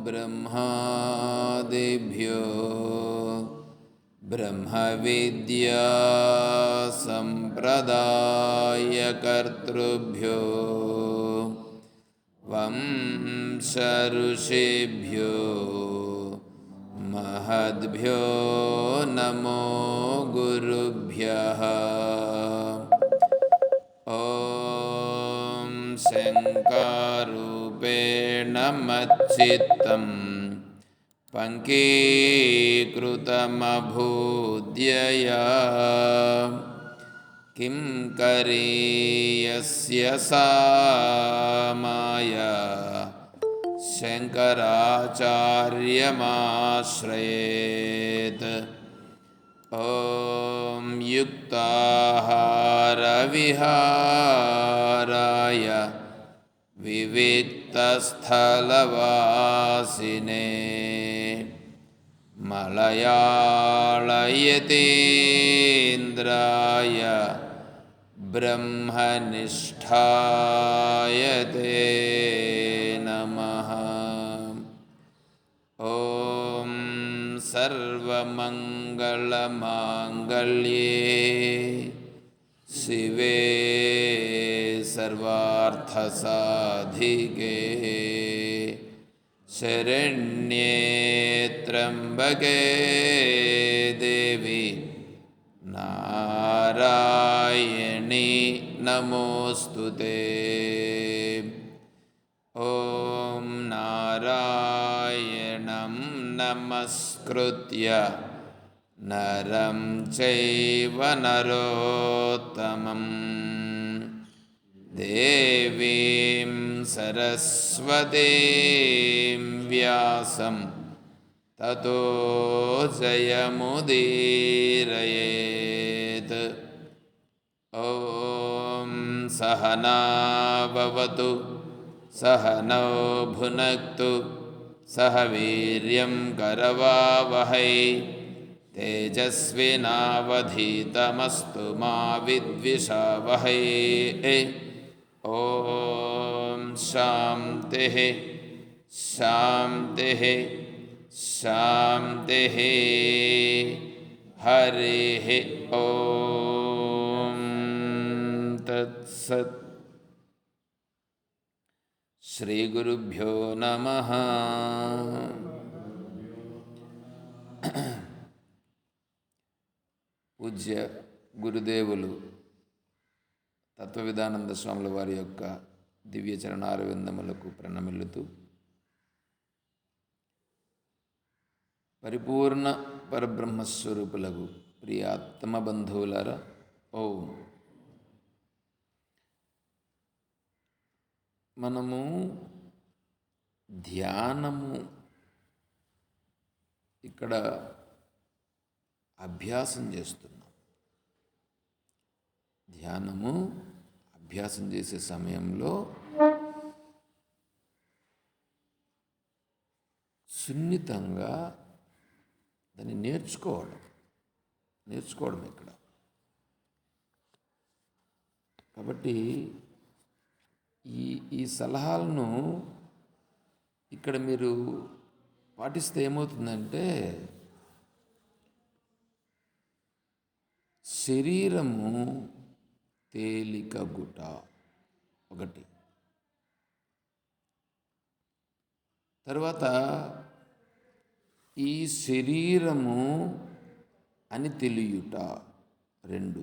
ब्रह्मादिभ्यो ब्रह्मविद्या संप्रदायकर्तृभ्यो वंशऋषिभ्यो महद्भ्यो नमो गुरुभ्यः। ॐ शङ्कारूपेण मच्चित्तं पङ्कीकृतमभूद्यया किं करीयस्य सा माया शङ्कराचार्यमाश्रयेत्। ॐ युक्ताहारविहाराय विविक्तस्थलवासिने मलयाळयतीन्द्राय ब्रह्मनिष्ठाय ते नमः। ॐ सर्वमङ्गलमाङ्गल्ये शिवे सर्वार्थसाधिके शरण्ये त्र्यम्बके देवी नारायणी नमोऽस्तुते। ॐ नारायणं नमस्कृत्य नरं चैव नरोत्तमं देवीं सरस्वतीं व्यासं ततो जयमुदीरयेत्। ॐ सहना भवतु सहनौ भुनक्तु सह वीर्यं करवावहै तेजस्विनावधीतमस्तु मा विद्विषावहै। ॐ शान्तिः शान्तिः शान्तिः। हरिः ॐ तत्सत्। శ్రీగురుభ్యో నమః. పూజ్య గురుదేవులు తత్వవిధానంద స్వాముల వారి యొక్క దివ్య చరణారవిందములకు ప్రణమిల్లుతూ పరిపూర్ణ పరబ్రహ్మస్వరూపులకు ప్రియాత్మ బంధువులారా, ఓం. మనము ధ్యానము ఇక్కడ అభ్యాసం చేస్తున్నాం. ధ్యానము అభ్యాసం చేసే సమయంలో సున్నితంగా దాన్ని నేర్చుకోవడం ఇక్కడ. కాబట్టి ఈ సలహాలను ఇక్కడ మీరు పాటిస్తే ఏమవుతుందంటే శరీరము తేలికగుట ఒకటి, తర్వాత ఈ శరీరము అని తెలియుట రెండు,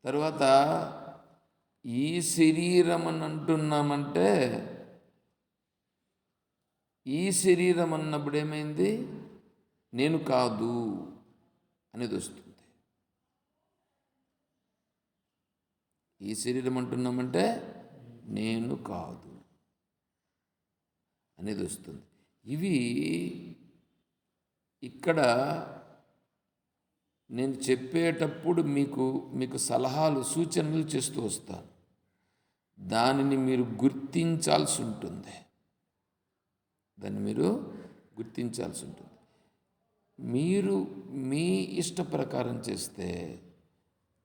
తర్వాత ఈ శరీరం అని అంటున్నామంటే ఈ శరీరం అన్నప్పుడు ఏమైంది, నేను కాదు అనేది వస్తుంది. ఈ శరీరం అంటున్నామంటే నేను కాదు అనేది వస్తుంది. ఇవి ఇక్కడ నేను చెప్పేటప్పుడు మీకు సలహాలు సూచనలు చేస్తూ వస్తాను. దానిని మీరు గుర్తించాల్సి ఉంటుంది. మీరు మీ ఇష్ట ప్రకారం చేస్తే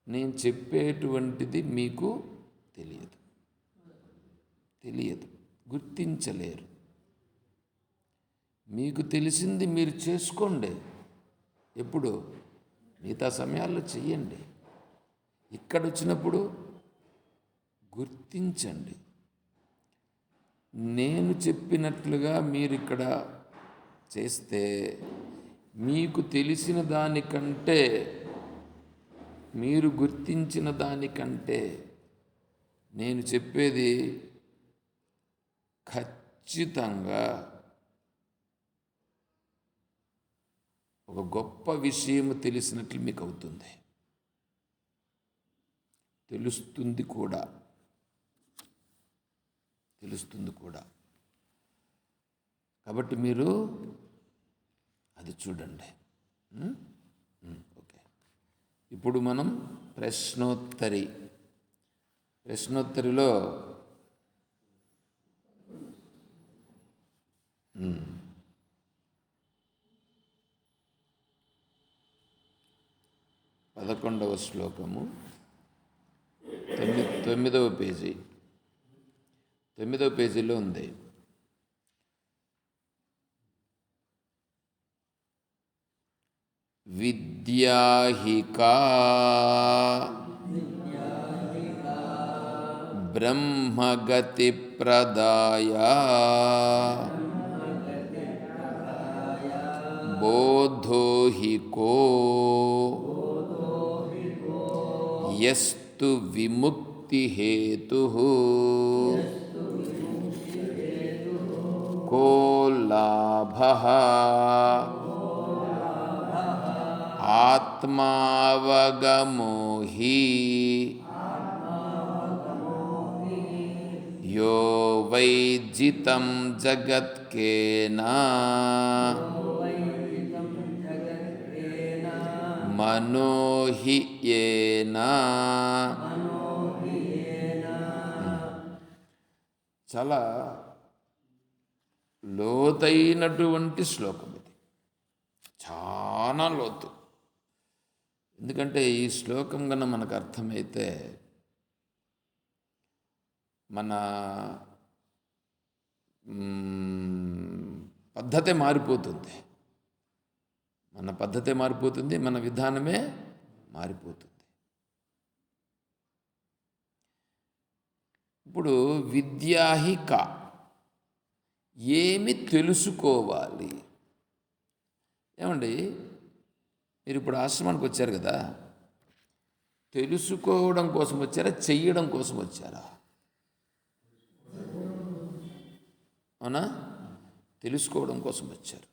నేను చెప్పేటువంటిది మీకు తెలియదు, గుర్తించలేరు. మీకు తెలిసింది మీరు చేసుకోండి. ఎప్పుడు? మిగతా సమయాల్లో చెయ్యండి. ఇక్కడ వచ్చినప్పుడు గుర్తించండి. నేను చెప్పినట్లుగా మీరు ఇక్కడ చేస్తే మీకు తెలిసిన దానికంటే, మీరు గుర్తించిన దానికంటే నేను చెప్పేది ఖచ్చితంగా ఒక గొప్ప విషయం తెలిసినట్లు మీకు అవుతుంది, తెలుస్తుంది కూడా. కాబట్టి మీరు అది చూడండి. ఓకే, ఇప్పుడు మనం ప్రశ్నోత్తరిలో పదకొండవ శ్లోకము 9వ పేజీలో ఉంది. విద్యాహికా బ్రహ్మగతి ప్రదాయ బోధోహికో యస్తు విముక్తి హేతుః కో లాభః ఆత్మావగమో హి యో వైజితం జగత్కేన మనో హి యేన. చాలా లోతైనటువంటి శ్లోకం ఇది, చాలా లోతు. ఎందుకంటే ఈ శ్లోకం కన్నా మనకు అర్థమైతే మన పద్ధతే మారిపోతుంది, మన విధానమే మారిపోతుంది. ఇప్పుడు విద్యాహిక, ఏమి తెలుసుకోవాలి? ఏమండి, మీరు ఇప్పుడు ఆశ్రమానికి వచ్చారు కదా, తెలుసుకోవడం కోసం వచ్చారా, చెయ్యడం కోసం వచ్చారా? అవునా? తెలుసుకోవడం కోసం వచ్చారు.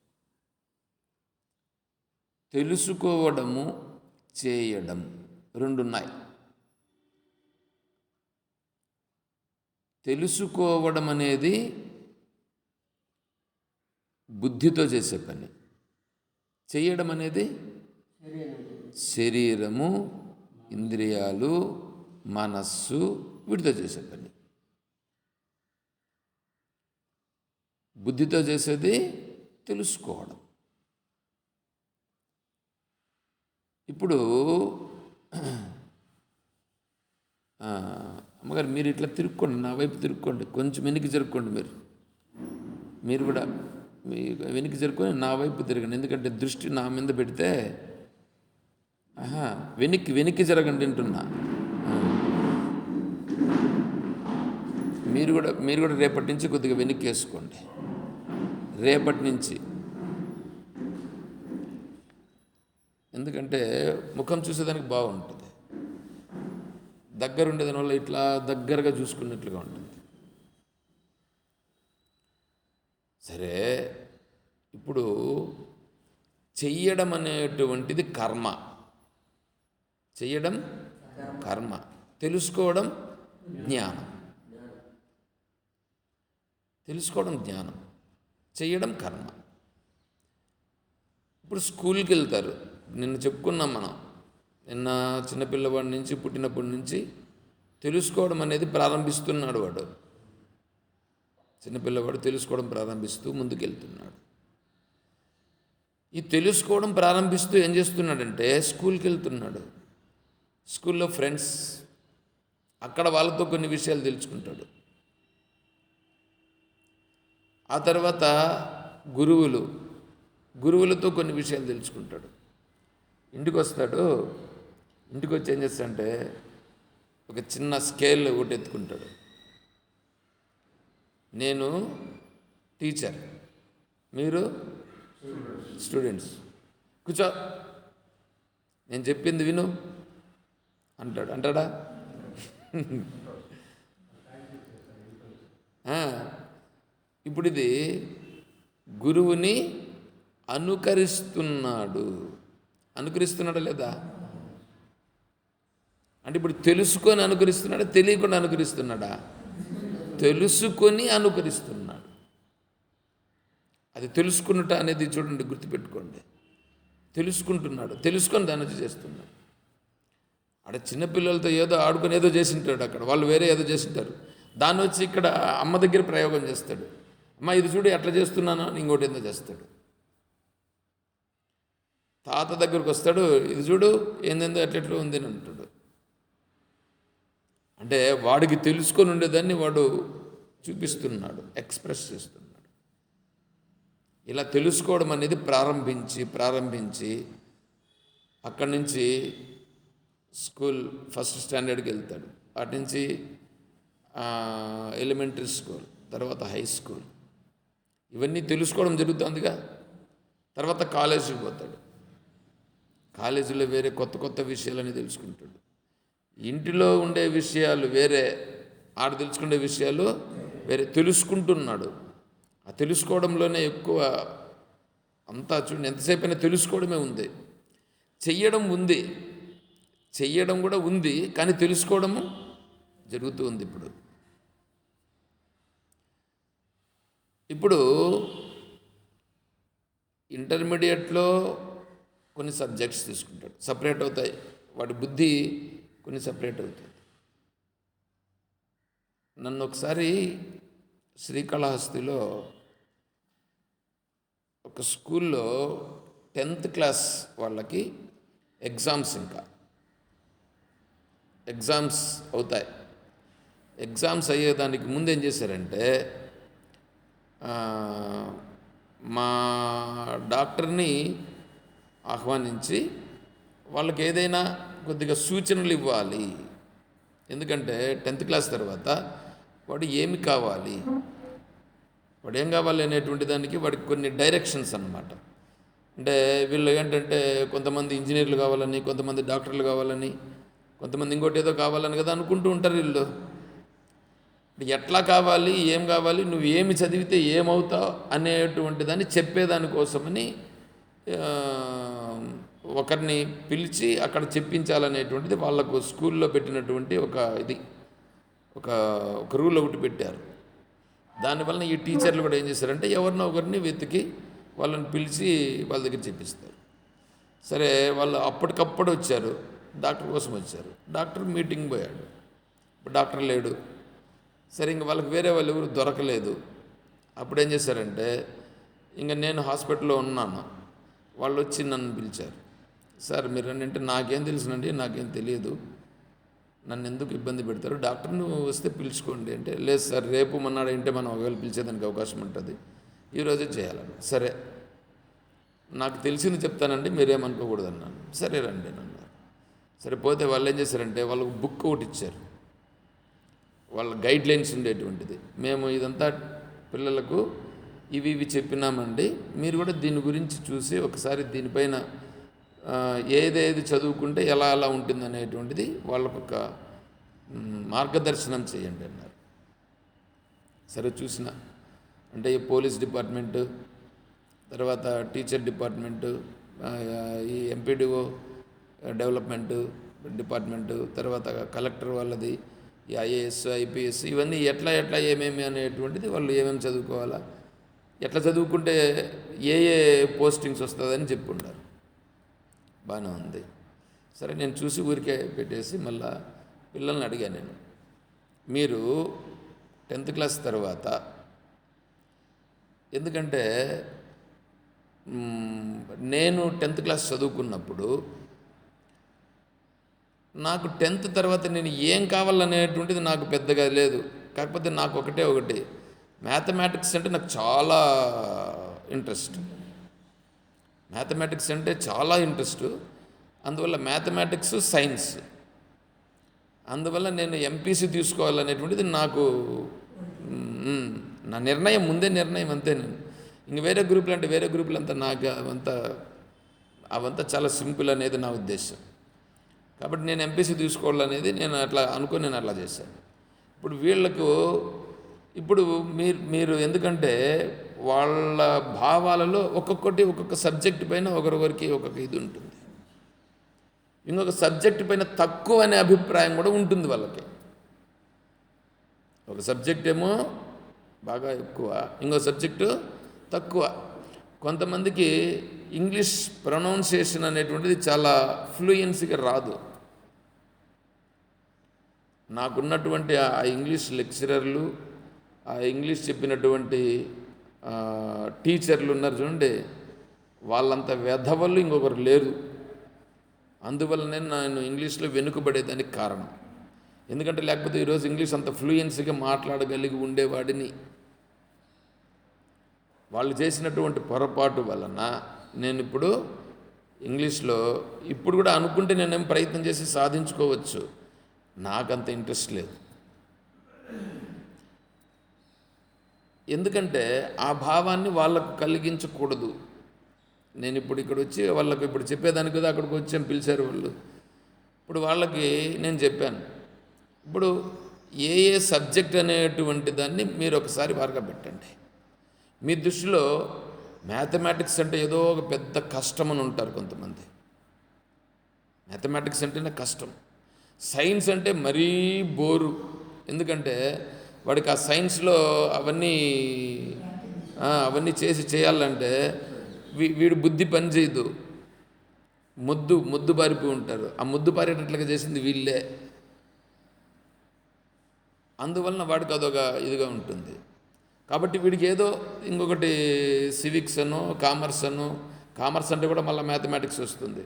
తెలుసుకోవడము, చేయడం రెండు ఉన్నాయి. తెలుసుకోవడం అనేది బుద్ధితో చేసే పని, చేయడం అనేది శరీరము, ఇంద్రియాలు, మనస్సు వీటితో చేసే పని. బుద్ధితో చేసేది తెలుసుకోవడం. ఇప్పుడు అమ్మగారు మీరు ఇట్లా తిరుక్కోండి, నా వైపు తిరుక్కోండి, కొంచెం వెనక్కి జరుక్కోండి. మీరు కూడా మీ వెనక్కి జరుపుకొని నా వైపు తిరగండి. ఎందుకంటే దృష్టి నా మీద పెడితే వెనక్కి జరగండి అంటున్నా. మీరు కూడా రేపటి నుంచి కొద్దిగా వెనక్కి వేసుకోండి. రేపటి నుంచి, ఎందుకంటే ముఖం చూసేదానికి బాగుంటుంది, దగ్గర ఉండేదాని వల్ల ఇట్లా దగ్గరగా చూసుకున్నట్లుగా ఉంటుంది. సరే, ఇప్పుడు చెయ్యడం అనేటువంటిది కర్మ, తెలుసుకోవడం జ్ఞానం. చెయ్యడం కర్మ. ఇప్పుడు స్కూల్కి వెళ్తారు. నిన్న చెప్పుకున్నాం మనం, నిన్న చిన్నపిల్లవాడి నుంచి, పుట్టినప్పటి నుంచి తెలుసుకోవడం అనేది ప్రారంభిస్తున్నాడు. వాడు చిన్నపిల్లవాడు తెలుసుకోవడం ప్రారంభిస్తూ ముందుకెళ్తున్నాడు. ఈ తెలుసుకోవడం ప్రారంభిస్తూ ఏం చేస్తున్నాడంటే స్కూల్కి వెళ్తున్నాడు. స్కూల్లో ఫ్రెండ్స్, అక్కడ వాళ్ళతో కొన్ని విషయాలు తెలుసుకుంటాడు. ఆ తర్వాత గురువులు, గురువులతో కొన్ని విషయాలు తెలుసుకుంటాడు. ఇంటికి వస్తాడు, ఇంటికి వచ్చి ఏం చేస్తాడంటే ఒక చిన్న స్కేల్ ఒకటి ఎత్తుకుంటాడు. నేను టీచర్, మీరు స్టూడెంట్స్, కూర్చో, నేను చెప్పింది విను అంటాడు. అంటాడా? ఇప్పుడు ఇది గురువుని అనుకరిస్తున్నాడా లేదా? అంటే ఇప్పుడు తెలుసుకొని అనుకరిస్తున్నాడా, తెలియకుండా అనుకరిస్తున్నాడా? తెలుసుకొని అనుకరిస్తున్నాడు. అది తెలుసుకున్నట అనేది చూడండి, గుర్తుపెట్టుకోండి. తెలుసుకుంటున్నాడు, తెలుసుకొని దాన్ని చేస్తున్నాడు. అక్కడ చిన్నపిల్లలతో ఏదో ఆడుకొని ఏదో చేసింటాడు, అక్కడ వాళ్ళు వేరే ఏదో చేసింటారు. దాన్ని వచ్చి ఇక్కడ అమ్మ దగ్గర ప్రయోగం చేస్తాడు. అమ్మ ఇది చూడు ఎట్లా చేస్తున్నానో అని ఇంకోటి ఏదో చేస్తాడు. తాత దగ్గరకు వస్తాడు, ఇది చూడు ఏందేందో ఎట్లెట్లో ఉంది అని అంటాడు. అంటే వాడికి తెలుసుకొని ఉండేదాన్ని వాడు చూపిస్తున్నాడు, ఎక్స్ప్రెస్ చేస్తున్నాడు. ఇలా తెలుసుకోవడం అనేది ప్రారంభించి అక్కడి నుంచి స్కూల్ ఫస్ట్ స్టాండర్డ్కి వెళ్తాడు. అటు నుంచి ఎలిమెంటరీ స్కూల్, తర్వాత హై స్కూల్, ఇవన్నీ తెలుసుకోవడం జరుగుతుందిగా. తర్వాత కాలేజీకి పోతాడు. కాలేజీలో వేరే కొత్త కొత్త విషయాలని తెలుసుకుంటాడు. ఇంటిలో ఉండే విషయాలు వేరే, ఆడ తెలుసుకునే విషయాలు వేరే తెలుసుకుంటున్నాడు. ఆ తెలుసుకోవడంలోనే ఎక్కువ అంతా చూడండి, ఎంతసేపు అయినా తెలుసుకోవడమే ఉంది. చెయ్యడం కూడా ఉంది, కానీ తెలుసుకోవడము జరుగుతూ ఉంది. ఇప్పుడు ఇంటర్మీడియట్లో కొన్ని సబ్జెక్ట్స్ తీసుకుంటాడు, సపరేట్ అవుతాయి, వాడి బుద్ధి కొన్ని సపరేట్ అవుతుంది. నన్ను ఒకసారి శ్రీకాళహస్తిలో ఒక స్కూల్లో 10th క్లాస్ వాళ్ళకి ఎగ్జామ్స్ అవుతాయి. ఎగ్జామ్స్ అయ్యేదానికి ముందు ఏం చేశారంటే, మా డాక్టర్ని ఆహ్వానించి వాళ్ళకి ఏదైనా కొద్దిగా సూచనలు ఇవ్వాలి. ఎందుకంటే 10th క్లాస్ తర్వాత వాడు ఏమి కావాలి, వాడు ఏం కావాలి అనేటువంటి దానికి వాడికి కొన్ని డైరెక్షన్స్ అన్నమాట. అంటే వీళ్ళు ఏంటంటే కొంతమంది ఇంజనీర్లు కావాలని, కొంతమంది డాక్టర్లు కావాలని, కొంతమంది ఇంకోటి ఏదో కావాలని కదా అనుకుంటూ ఉంటారు వీళ్ళు. ఎట్లా కావాలి, ఏం కావాలి, నువ్వు ఏమి చదివితే ఏమవుతావు అనేటువంటి దాన్ని చెప్పేదానికోసమని ఒకరిని పిలిచి అక్కడ చెప్పించాలనేటువంటిది వాళ్ళకు స్కూల్లో పెట్టినటువంటి ఒక రూల్ ఒకటి పెట్టారు. దానివల్ల ఈ టీచర్లు కూడా ఏం చేశారంటే ఎవరినో ఒకరిని వెతికి వాళ్ళని పిలిచి వాళ్ళ దగ్గర చెప్పిస్తారు. సరే, వాళ్ళు అప్పటికప్పుడు వచ్చారు, డాక్టర్ కోసం వచ్చారు. డాక్టర్ మీటింగ్ పోయాడు, ఇప్పుడు డాక్టర్ లేడు. సరే, ఇంక వాళ్ళకి వేరే వాళ్ళు ఎవరు దొరకలేదు. అప్పుడు ఏం చేశారంటే, ఇంక నేను హాస్పిటల్లో ఉన్నాను, వాళ్ళు వచ్చి నన్ను పిలిచారు. సార్ మీరు అంటే నాకేం తెలుసునండి, నాకేం తెలియదు, నన్ను ఎందుకు ఇబ్బంది పెడతారు, డాక్టర్ని వస్తే పిలుచుకోండి అంటే, లేదు సార్ రేపు మొన్నాడు అంటే మనం ఒకవేళ పిలిచేదానికి అవకాశం ఉంటుంది, ఈరోజే చేయాలని. సరే, నాకు తెలిసింది చెప్తానండి, మీరేమనుకోకూడదు అన్నాను. సరే రండి అన్నారు. సరే, పోతే వాళ్ళు ఏం చేశారంటే వాళ్ళకు బుక్ ఒకటి ఇచ్చారు, వాళ్ళ గైడ్లైన్స్ ఉండేటువంటిది. మేము ఇదంతా పిల్లలకు ఇవి చెప్పినామండి, మీరు కూడా దీని గురించి చూసి ఒకసారి దీనిపైన ఏదేది చదువుకుంటే ఎలా ఉంటుంది అనేటువంటిది వాళ్ళకు ఒక మార్గదర్శనం చేయండి అన్నారు. సరే, చూసిన అంటే ఈ పోలీస్ డిపార్ట్మెంటు, తర్వాత టీచర్ డిపార్ట్మెంటు, ఈ ఎంపీడీఓ డెవలప్మెంట్ డిపార్ట్మెంటు, తర్వాత కలెక్టర్ వాళ్ళది, ఈ ఐఏఎస్ ఐపీఎస్, ఇవన్నీ ఎట్లా ఏమేమి అనేటువంటిది వాళ్ళు ఏమేమి చదువుకోవాలా, ఎట్లా చదువుకుంటే ఏ పోస్టింగ్స్ వస్తుందని చెప్పుండారు. బాగానే ఉంది. సరే, నేను చూసి ఊరికే పెట్టేసి మళ్ళా పిల్లల్ని అడిగాను నేను, మీరు 10th క్లాస్ తర్వాత, ఎందుకంటే నేను 10th క్లాస్ చదువుకున్నప్పుడు నాకు 10th తర్వాత నేను ఏం కావాలనేటువంటిది నాకు పెద్దగా లేదు. కాకపోతే నాకు ఒకటి మ్యాథమెటిక్స్ అంటే నాకు చాలా ఇంట్రెస్ట్. మ్యాథమెటిక్స్ అంటే చాలా ఇంట్రెస్ట్. అందువల్ల మ్యాథమెటిక్స్, సైన్స్, అందువల్ల నేను ఎంపీసీ తీసుకోవాలనేటువంటిది నాకు నా నిర్ణయం, ముందే నిర్ణయం అంతే. నేను ఇంక వేరే గ్రూపులు అంటే వేరే గ్రూపులు అంతా నాకు అవంతా చాలా సింపుల్ అనేది నా ఉద్దేశం. కాబట్టి నేను ఎంపీసీ తీసుకోవాలనేది నేను అట్లా అనుకుని నేను అట్లా చేశాను. ఇప్పుడు వీళ్ళకు ఇప్పుడు మీరు ఎందుకంటే వాళ్ళ భావాలలో ఒక్కొక్క సబ్జెక్ట్ పైన ఒకరికి ఒక్కొక్క ఇది ఉంటుంది. ఇంకొక సబ్జెక్టు పైన తక్కువ అనే అభిప్రాయం కూడా ఉంటుంది వాళ్ళకి. ఒక సబ్జెక్ట్ ఏమో బాగా ఎక్కువ, ఇంకో సబ్జెక్టు తక్కువ. కొంతమందికి ఇంగ్లీష్ ప్రొనౌన్సియేషన్ అనేటువంటిది చాలా ఫ్లూయెన్సీగా రాదు. నాకున్నటువంటి ఆ ఇంగ్లీష్ లెక్చరర్లు, ఆ ఇంగ్లీష్ చెప్పినటువంటి టీచర్లు ఉన్నారు చూడండి, వాళ్ళంత వెధవలు ఇంకొకరు లేరు. అందువల్లనే నేను ఇంగ్లీష్లో వెనుకబడేదానికి కారణం. ఎందుకంటే లేకపోతే ఈరోజు ఇంగ్లీష్ అంత ఫ్లూయెన్సీగా మాట్లాడగలిగి ఉండేవాడిని. వాళ్ళు చేసినటువంటి పొరపాటు వలన నేను ఇప్పుడు ఇంగ్లీష్లో ఇప్పుడు కూడా అనుకుంటే నేనేం ప్రయత్నం చేసి సాధించుకోవచ్చు. నాకంత ఇంట్రెస్ట్ లేదు. ఎందుకంటే ఆ భావాన్ని వాళ్ళకు కలిగించకూడదు. నేను ఇప్పుడు ఇక్కడ వచ్చి వాళ్ళకు ఇప్పుడు చెప్పేదానికి కదా అక్కడికి వచ్చాం, పిలిచారు వాళ్ళు. ఇప్పుడు వాళ్ళకి నేను చెప్పాను, ఇప్పుడు ఏ సబ్జెక్ట్ అనేటువంటి దాన్ని మీరు ఒకసారి వారుగా పెట్టండి. మీ దృష్టిలో మ్యాథమెటిక్స్ అంటే ఏదో ఒక పెద్ద కష్టం అని ఉంటారు కొంతమంది. మ్యాథమెటిక్స్ అంటేనే కష్టం. సైన్స్ అంటే మరీ బోరు. ఎందుకంటే వాడికి ఆ సైన్స్లో అవన్నీ చేయాలంటే వీడు బుద్ధి పని చేయదు. ముద్దు బారిపోయి ఉంటారు. ఆ ముద్దు పారేటట్లుగా చేసింది వీళ్ళే. అందువలన వాడికి అదొక ఇదిగా ఉంటుంది. కాబట్టి వీడికి ఏదో ఇంకొకటి సివిక్స్ అనో కామర్స్ అంటే కూడా మళ్ళీ మ్యాథమెటిక్స్ వస్తుంది.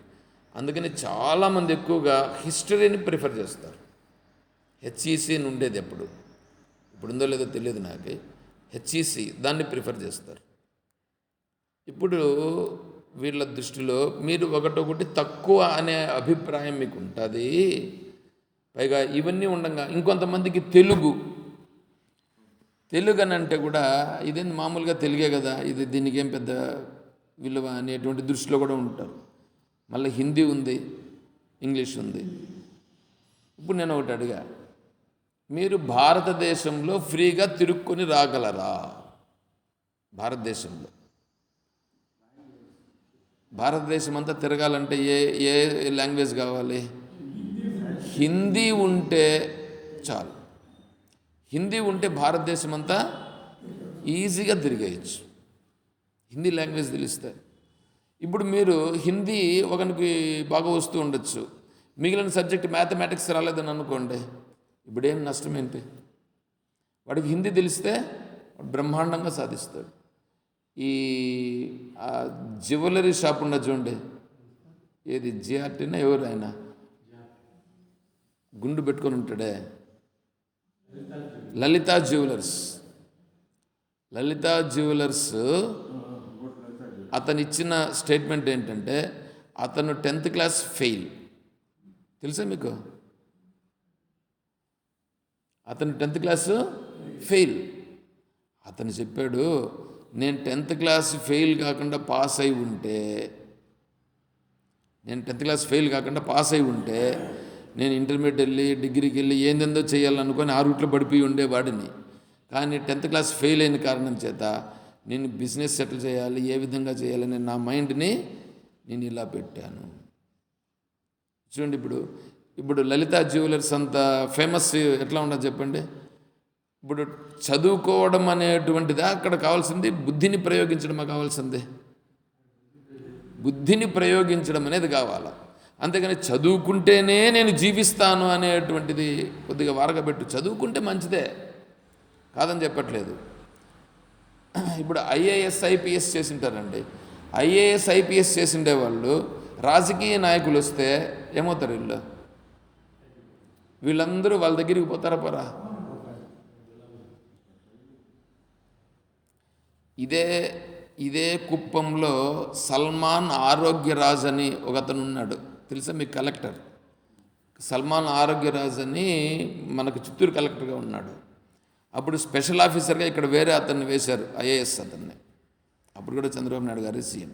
అందుకని చాలామంది ఎక్కువగా హిస్టరీని ప్రిఫర్ చేస్తారు. హెచ్ఈసి అని ఉండేది ఇప్పుడు ఉందో లేదో తెలియదు నాకు. హెచ్ఈసి దాన్ని ప్రిఫర్ చేస్తారు. ఇప్పుడు వీళ్ళ దృష్టిలో మీరు ఒకటొకటి తక్కువ అనే అభిప్రాయం మీకు ఉంటుంది. పైగా ఇవన్నీ ఉండగా ఇంకొంతమందికి తెలుగు అని అంటే కూడా ఇదేంది మామూలుగా తెలుగే కదా, దీనికి ఏం పెద్ద విలువ అనేటువంటి దృష్టిలో కూడా ఉంటారు. మళ్ళీ హిందీ ఉంది, ఇంగ్లీష్ ఉంది. ఇప్పుడు నేను ఒకటి అడిగా, మీరు భారతదేశంలో ఫ్రీగా తిరుక్కొని రాగలరా? భారతదేశం అంతా తిరగాలంటే ఏ లాంగ్వేజ్ కావాలి? హిందీ ఉంటే చాలు. హిందీ ఉంటే భారతదేశం అంతా ఈజీగా తిరిగేయచ్చు, హిందీ లాంగ్వేజ్ తెలిస్తే. ఇప్పుడు మీరు హిందీ ఒకరికి బాగా వస్తూ ఉండొచ్చు, మిగిలిన సబ్జెక్ట్ మ్యాథమెటిక్స్ రాలేదని అనుకోండి, ఇప్పుడేం నష్టం ఏంటి? వాడికి హిందీ తెలిస్తే బ్రహ్మాండంగా సాధిస్తాడు. ఈ జ్యువెలరీ షాప్ ఉన్నది చూడండి, ఏది జిఆర్టీనా ఎవరు ఆయన గుండు పెట్టుకొని ఉంటాడే, లలితా జ్యువెలర్స్ అతను ఇచ్చిన స్టేట్మెంట్ ఏంటంటే అతను 10th క్లాస్ ఫెయిల్. తెలుసా మీకు? అతను 10th క్లాస్ ఫెయిల్. అతను చెప్పాడు, నేను 10th క్లాస్ ఫెయిల్ కాకుండా పాస్ అయి ఉంటే నేను ఇంటర్మీడియట్ వెళ్ళి డిగ్రీకి వెళ్ళి ఏందేందో చేయాలనుకొని ఆ రూట్లో పడిపోయి ఉండేవాడిని. కానీ 10th క్లాస్ ఫెయిల్ అయిన కారణం చేత నేను బిజినెస్ సెటిల్ చేయాలి, ఏ విధంగా చేయాలని నా మైండ్ని నేను ఇలా పెట్టాను. చూడండి, ఇప్పుడు లలితా జ్యువెలర్స్ అంత ఫేమస్ ఎట్లా ఉండదు చెప్పండి? ఇప్పుడు చదువుకోవడం అనేటువంటిదా అక్కడ కావాల్సింది? బుద్ధిని ప్రయోగించడమా కావాల్సింది? బుద్ధిని ప్రయోగించడం అనేది కావాలా. అంతేగాని చదువుకుంటేనే నేను జీవిస్తాను అనేటువంటిది కొద్దిగా వారగబెట్టు. చదువుకుంటే మంచిదే, కాదని చెప్పట్లేదు. ఇప్పుడు ఐఏఎస్ ఐపీఎస్ చేసింటారండి. ఐఏఎస్ ఐపీఎస్ చేసిండే వాళ్ళు రాజకీయ నాయకులు వస్తే ఏమవుతారు? వీళ్ళందరూ వాళ్ళ దగ్గరికి పోతారా పోరా? ఇదే ఇదే కుప్పంలో సల్మాన్ ఆరోగ్యరాజ్ అని ఒక అతను ఉన్నాడు, తెలుసా మీకు? కలెక్టర్ సల్మాన్ ఆరోగ్యరాజ్ అని మనకు చిత్తూరు కలెక్టర్గా ఉన్నాడు. అప్పుడు స్పెషల్ ఆఫీసర్గా ఇక్కడ వేరే అతన్ని వేశారు, ఐఏఎస్ అతన్ని. అప్పుడు కూడా చంద్రబాబు నాయుడు గారు సీఎం.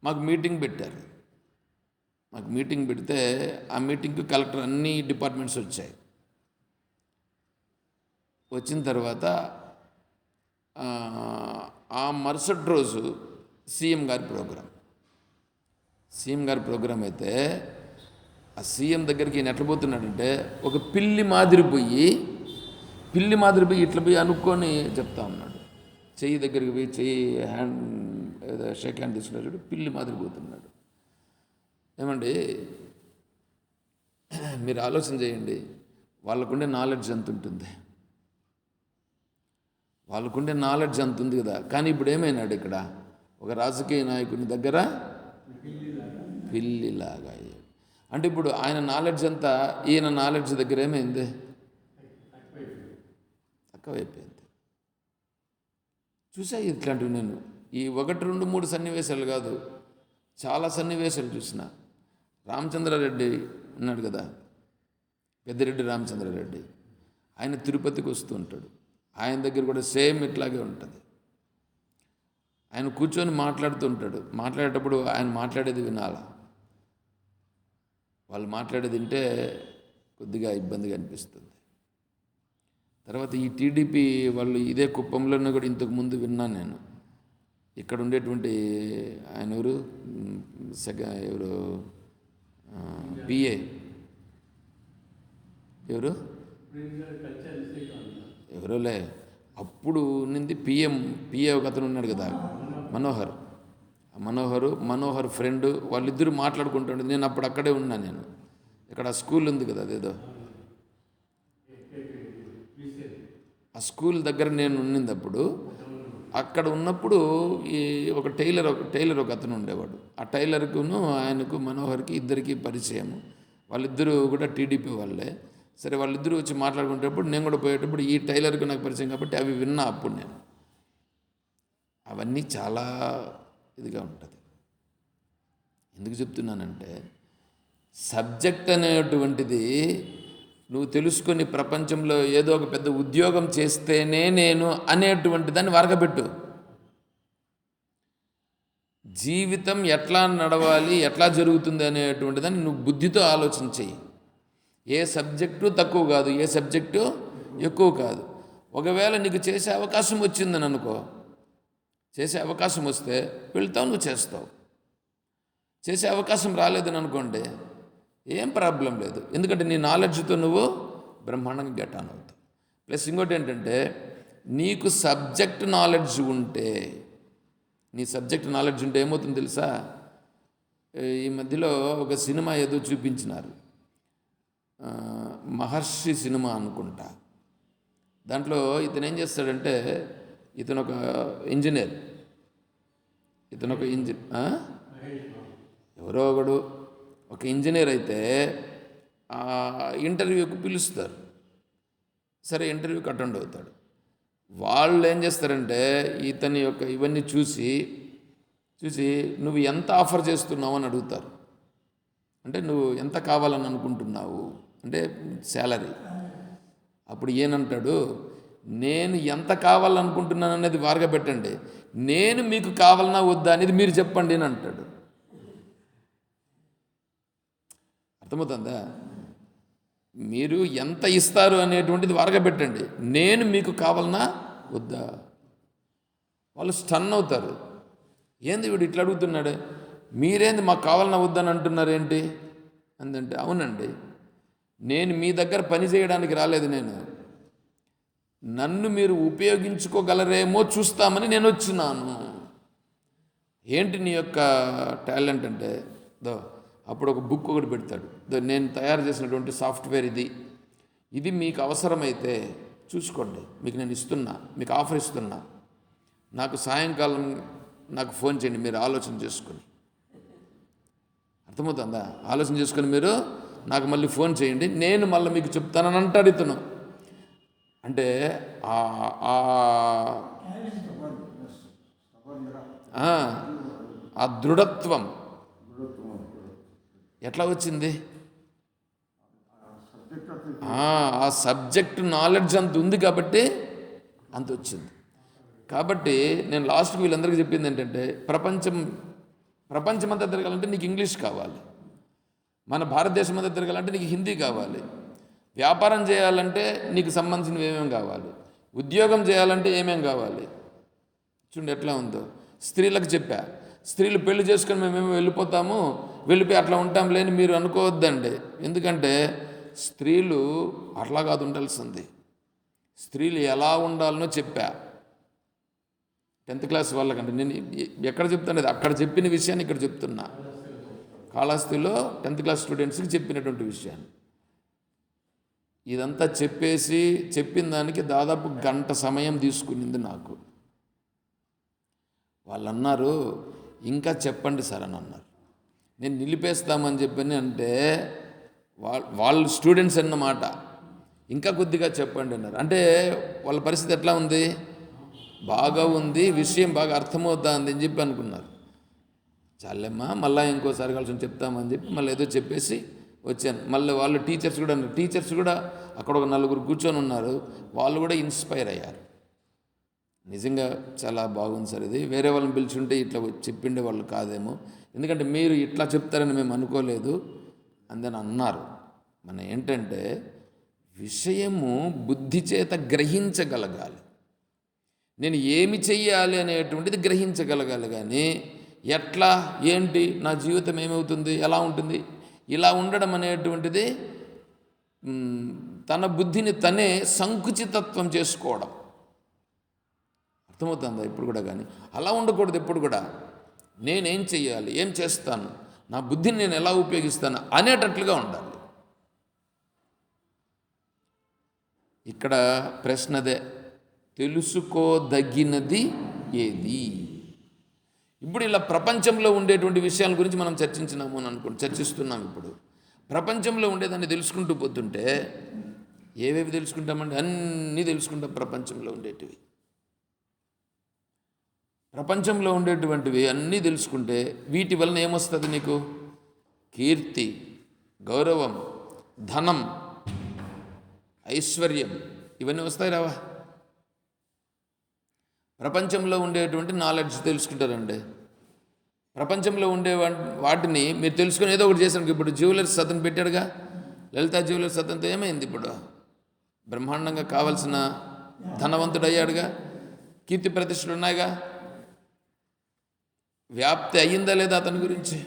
మాకు మీటింగ్ పెట్టారు. మాకు మీటింగ్ పెడితే ఆ మీటింగ్కి కలెక్టర్ అన్ని డిపార్ట్మెంట్స్ వచ్చాయి. వచ్చిన తర్వాత ఆ మరుసటి రోజు సీఎం గారి ప్రోగ్రాం అయితే ఆ సీఎం దగ్గరికి ఈయన ఎట్లా పోతున్నాడంటే ఒక పిల్లి మాదిరి పోయి ఇట్లా పోయి అనుకొని చెప్తా ఉన్నాడు. చెయ్యి దగ్గరికి పోయి షేక్ హ్యాండ్ తీసుకున్నాడు, పిల్లి మాదిరి పోతున్నాడు. ఏమండి, మీరు ఆలోచన చేయండి, వాళ్ళకుండే నాలెడ్జ్ ఎంత ఉంటుంది? వాళ్ళకుండే నాలెడ్జ్ అంత ఉంది కదా. కానీ ఇప్పుడు ఏమైనాడు ఇక్కడ? ఒక రాజకీయ నాయకుని దగ్గర పిల్లిలాగా. అంటే ఇప్పుడు ఆయన నాలెడ్జ్ అంతా ఈయన నాలెడ్జ్ దగ్గర ఏమైంది? తక్కువైపోయింది. చూసా ఇట్లాంటివి నేను ఈ 1, 2, 3 సన్నివేశాలు కాదు, చాలా సన్నివేశాలు చూసిన. రామచంద్రారెడ్డి ఉన్నాడు కదా, పెద్దిరెడ్డి రామచంద్రారెడ్డి, ఆయన తిరుపతికి వస్తూ ఉంటాడు. ఆయన దగ్గర కూడా సేమ్ ఇట్లాగే ఉంటుంది. ఆయన కూర్చొని మాట్లాడుతూ ఉంటాడు. మాట్లాడేటప్పుడు ఆయన మాట్లాడేది వినాలా, వాళ్ళు మాట్లాడేది వింటే కొద్దిగా ఇబ్బందిగా అనిపిస్తుంది. తర్వాత ఈ టీడీపీ వాళ్ళు ఇదే కుప్పంలోనే కూడా ఇంతకుముందు విన్నాను నేను. ఇక్కడ ఉండేటువంటి ఆయన ఎవరు పిఏ ఎవరోలే అప్పుడు ఉన్నింది పిఏ ఒక అతను ఉన్నాడు కదా, మనోహర్ ఫ్రెండ్, వాళ్ళిద్దరూ మాట్లాడుకుంటుండే. నేను అప్పుడు అక్కడే ఉన్నా. నేను ఇక్కడ స్కూల్ ఉంది కదా, అదేదో ఆ స్కూల్ దగ్గర నేను ఉన్నింది. అప్పుడు అక్కడ ఉన్నప్పుడు ఈ ఒక టైలర్ ఒక అతను ఉండేవాడు. ఆ టైలర్కును ఆయనకు మనోహర్కి ఇద్దరికి పరిచయం. వాళ్ళిద్దరూ కూడా టీడీపీ వాళ్ళే. సరే, వాళ్ళిద్దరూ వచ్చి మాట్లాడుకునేటప్పుడు నేను కూడా పోయేటప్పుడు ఈ టైలర్కి నాకు పరిచయం కాబట్టి అవి విన్నా. అప్పుడు నేను అవన్నీ చాలా ఇదిగా ఉంటుంది. ఎందుకు చెప్తున్నానంటే, సబ్జెక్ట్ అనేటువంటిది నువ్వు తెలుసుకొని ప్రపంచంలో ఏదో ఒక పెద్ద ఉద్యోగం చేస్తేనే నేను అనేటువంటి దాన్ని వరకబెట్టు. జీవితం ఎట్లా నడవాలి, ఎట్లా జరుగుతుంది అనేటువంటి దాన్ని నువ్వు బుద్ధితో ఆలోచన చెయ్యి. ఏ సబ్జెక్టు తక్కువ కాదు, ఏ సబ్జెక్టు ఎక్కువ కాదు. ఒకవేళ నీకు చేసే అవకాశం వచ్చిందని అనుకో, చేసే అవకాశం వస్తే వెళ్తావు, నువ్వు చేస్తావు. చేసే అవకాశం రాలేదని అనుకోండి, ఏం ప్రాబ్లం లేదు. ఎందుకంటే నీ నాలెడ్జ్తో నువ్వు బ్రహ్మాండంగా గెట్ ఆన్ అవుతావు. ప్లస్ ఇంకోటి ఏంటంటే, నీకు సబ్జెక్ట్ నాలెడ్జ్ ఉంటే, ఏమవుతుందో తెలుసా? ఈ మధ్యలో ఒక సినిమా ఏదో చూపించినారు, మహర్షి సినిమా అనుకుంటా. దాంట్లో ఇతను ఏం చేస్తాడంటే, ఇతను ఒక ఇంజనీర్, ఎవరో ఒకడు ఒక ఇంజనీర్ అయితే ఇంటర్వ్యూకి పిలుస్తారు. సరే, ఇంటర్వ్యూకి అటెండ్ అవుతాడు. వాళ్ళు ఏం చేస్తారంటే, ఇతని యొక్క ఇవన్నీ చూసి నువ్వు ఎంత ఆఫర్ చేస్తున్నావు అని అడుగుతారు. అంటే నువ్వు ఎంత కావాలని అనుకుంటున్నావు అంటే శాలరీ. అప్పుడు ఏనంటాడు, నేను ఎంత కావాలనుకుంటున్నాను అనేది వారుగా పెట్టండి, నేను మీకు కావాలన్నా వద్దా అనేది మీరు చెప్పండి అని అంటాడు. అర్థమవుతుందా? మీరు ఎంత ఇస్తారు అనేటువంటిది వారుగా పెట్టండి, నేను మీకు కావాలన్నా వద్దా. వాళ్ళు స్టన్ అవుతారు. ఏంది వీడు ఇట్లా అడుగుతున్నాడు, మీరేంది మాకు కావాలన్నా వద్దని అంటున్నారు ఏంటి అందంటే, అవునండి, నేను మీ దగ్గర పని చేయడానికి రాలేదు, నన్ను మీరు ఉపయోగించుకోగలరేమో చూస్తామని నేను వచ్చినాను. ఏంటి నీ యొక్క టాలెంట్ అంటే, అప్పుడు ఒక బుక్ ఒకటి పెడతాడు, నేను తయారు చేసినటువంటి సాఫ్ట్వేర్ ఇది మీకు అవసరమైతే చూసుకోండి, మీకు నేను ఇస్తున్నా, మీకు ఆఫర్ ఇస్తున్నా, నాకు సాయంకాలం నాకు ఫోన్ చేయండి, మీరు ఆలోచన చేసుకొని. అర్థమవుతుందా? ఆలోచన చేసుకొని మీరు నాకు మళ్ళీ ఫోన్ చేయండి, నేను మళ్ళీ మీకు చెప్తానని అంటాడు ఇతను. అంటే ఆ, ఆ దృఢత్వం ఎట్లా వచ్చింది? ఆ సబ్జెక్ట్ నాలెడ్జ్ అంత ఉంది కాబట్టి అంత వచ్చింది. కాబట్టి నేను లాస్ట్కి వీళ్ళందరికీ చెప్పింది ఏంటంటే, ప్రపంచమంతా తిరగాలంటే నీకు ఇంగ్లీష్ కావాలి, మన భారతదేశం అంతా తిరగాలంటే నీకు హిందీ కావాలి, వ్యాపారం చేయాలంటే నీకు సంబంధించినవి ఏమేమి కావాలి, ఉద్యోగం చేయాలంటే ఏమేమి కావాలి. చూడండి ఎట్లా ఉందో. స్త్రీలకు చెప్పా, స్త్రీలు పెళ్లి చేసుకొని మేమేమో వెళ్ళిపోతాము, వెళ్ళిపోయి అట్లా ఉంటాం లేని మీరు అనుకోవద్దండి. ఎందుకంటే స్త్రీలు అట్లా కాదు ఉండాల్సింది. స్త్రీలు ఎలా ఉండాలనో చెప్పా 10th క్లాస్ వాళ్ళకంటే. నేను ఎక్కడ చెప్తాను, అక్కడ చెప్పిన విషయాన్ని ఇక్కడ చెప్తున్నా. కాళహస్తిలో 10th క్లాస్ స్టూడెంట్స్కి చెప్పినటువంటి విషయాన్ని ఇదంతా చెప్పిన దానికి దాదాపు గంట సమయం తీసుకునింది నాకు. వాళ్ళు అన్నారు, ఇంకా చెప్పండి సార్ అని అన్నారు. నేను నిలిపేస్తామని చెప్పని అంటే వాళ్ళు స్టూడెంట్స్ అన్నమాట, ఇంకా కొద్దిగా చెప్పండి అన్నారు. అంటే వాళ్ళ పరిస్థితి ఎట్లా ఉంది? బాగా ఉంది, విషయం బాగా అర్థమవుతుంది అని చెప్పి అనుకున్నారు. చాలేమ్మా మళ్ళీ ఇంకోసారి కలిసి చెప్తామని చెప్పి మళ్ళీ ఏదో చెప్పేసి వచ్చాను. మళ్ళీ వాళ్ళు టీచర్స్ కూడా అక్కడ ఒక 4 కూర్చొని ఉన్నారు. వాళ్ళు కూడా ఇన్స్పైర్ అయ్యారు. నిజంగా చాలా బాగుంది సార్, ఇది వేరే వాళ్ళని పిలిచుంటే ఇట్లా చెప్పిండే వాళ్ళు కాదేమో, ఎందుకంటే మీరు ఇట్లా చెప్తారని మేము అనుకోలేదు అందని అన్నారు. మన ఏంటంటే విషయము బుద్ధి చేత గ్రహించగలగాలి. నేను ఏమి చెయ్యాలి అనేటువంటిది గ్రహించగలగాలి. కానీ ఎట్లా, ఏంటి, నా జీవితం ఏమవుతుంది, ఎలా ఉంటుంది, ఇలా ఉండడం అనేటువంటిది తన బుద్ధిని తనే సంకుచితత్వం చేసుకోవడం. అర్థమవుతుందా ఇప్పుడు కూడా? కానీ అలా ఉండకూడదు ఎప్పుడు కూడా. నేనేం చెయ్యాలి, ఏం చేస్తాను, నా బుద్ధిని నేను ఎలా ఉపయోగిస్తాను అనేటట్లుగా ఉండాలి. ఇక్కడ ప్రశ్నదే, తెలుసుకోదగినది ఏది? ఇప్పుడు ఇలా ప్రపంచంలో ఉండేటువంటి విషయాల గురించి మనం చర్చించినాము అని చర్చిస్తున్నాం. ఇప్పుడు ప్రపంచంలో ఉండేదాన్ని తెలుసుకుంటూ పోతుంటే ఏవేవి తెలుసుకుంటామండి? అన్నీ తెలుసుకుంటాం. ప్రపంచంలో ఉండేటువంటివి అన్నీ తెలుసుకుంటే వీటి వలన ఏమొస్తుంది నీకు? కీర్తి, గౌరవం, ధనం, ఐశ్వర్యం, ఇవన్నీ వస్తాయి రావా? ప్రపంచంలో ఉండేటువంటి నాలెడ్జ్ తెలుసుకుంటారండి. ప్రపంచంలో ఉండే వాటిని మీరు తెలుసుకొని ఏదో ఒకటి చేశాను. ఇప్పుడు జ్యువెలర్స్ అతను పెట్టాడుగా, లలితా జ్యువెలర్స్ అతనితో ఏమైంది? ఇప్పుడు బ్రహ్మాండంగా కావలసిన ధనవంతుడు అయ్యాడుగా, కీర్తి ప్రతిష్టలు ఉన్నాయిగా, వ్యాప్తి అయ్యిందా లేదా అతని గురించి?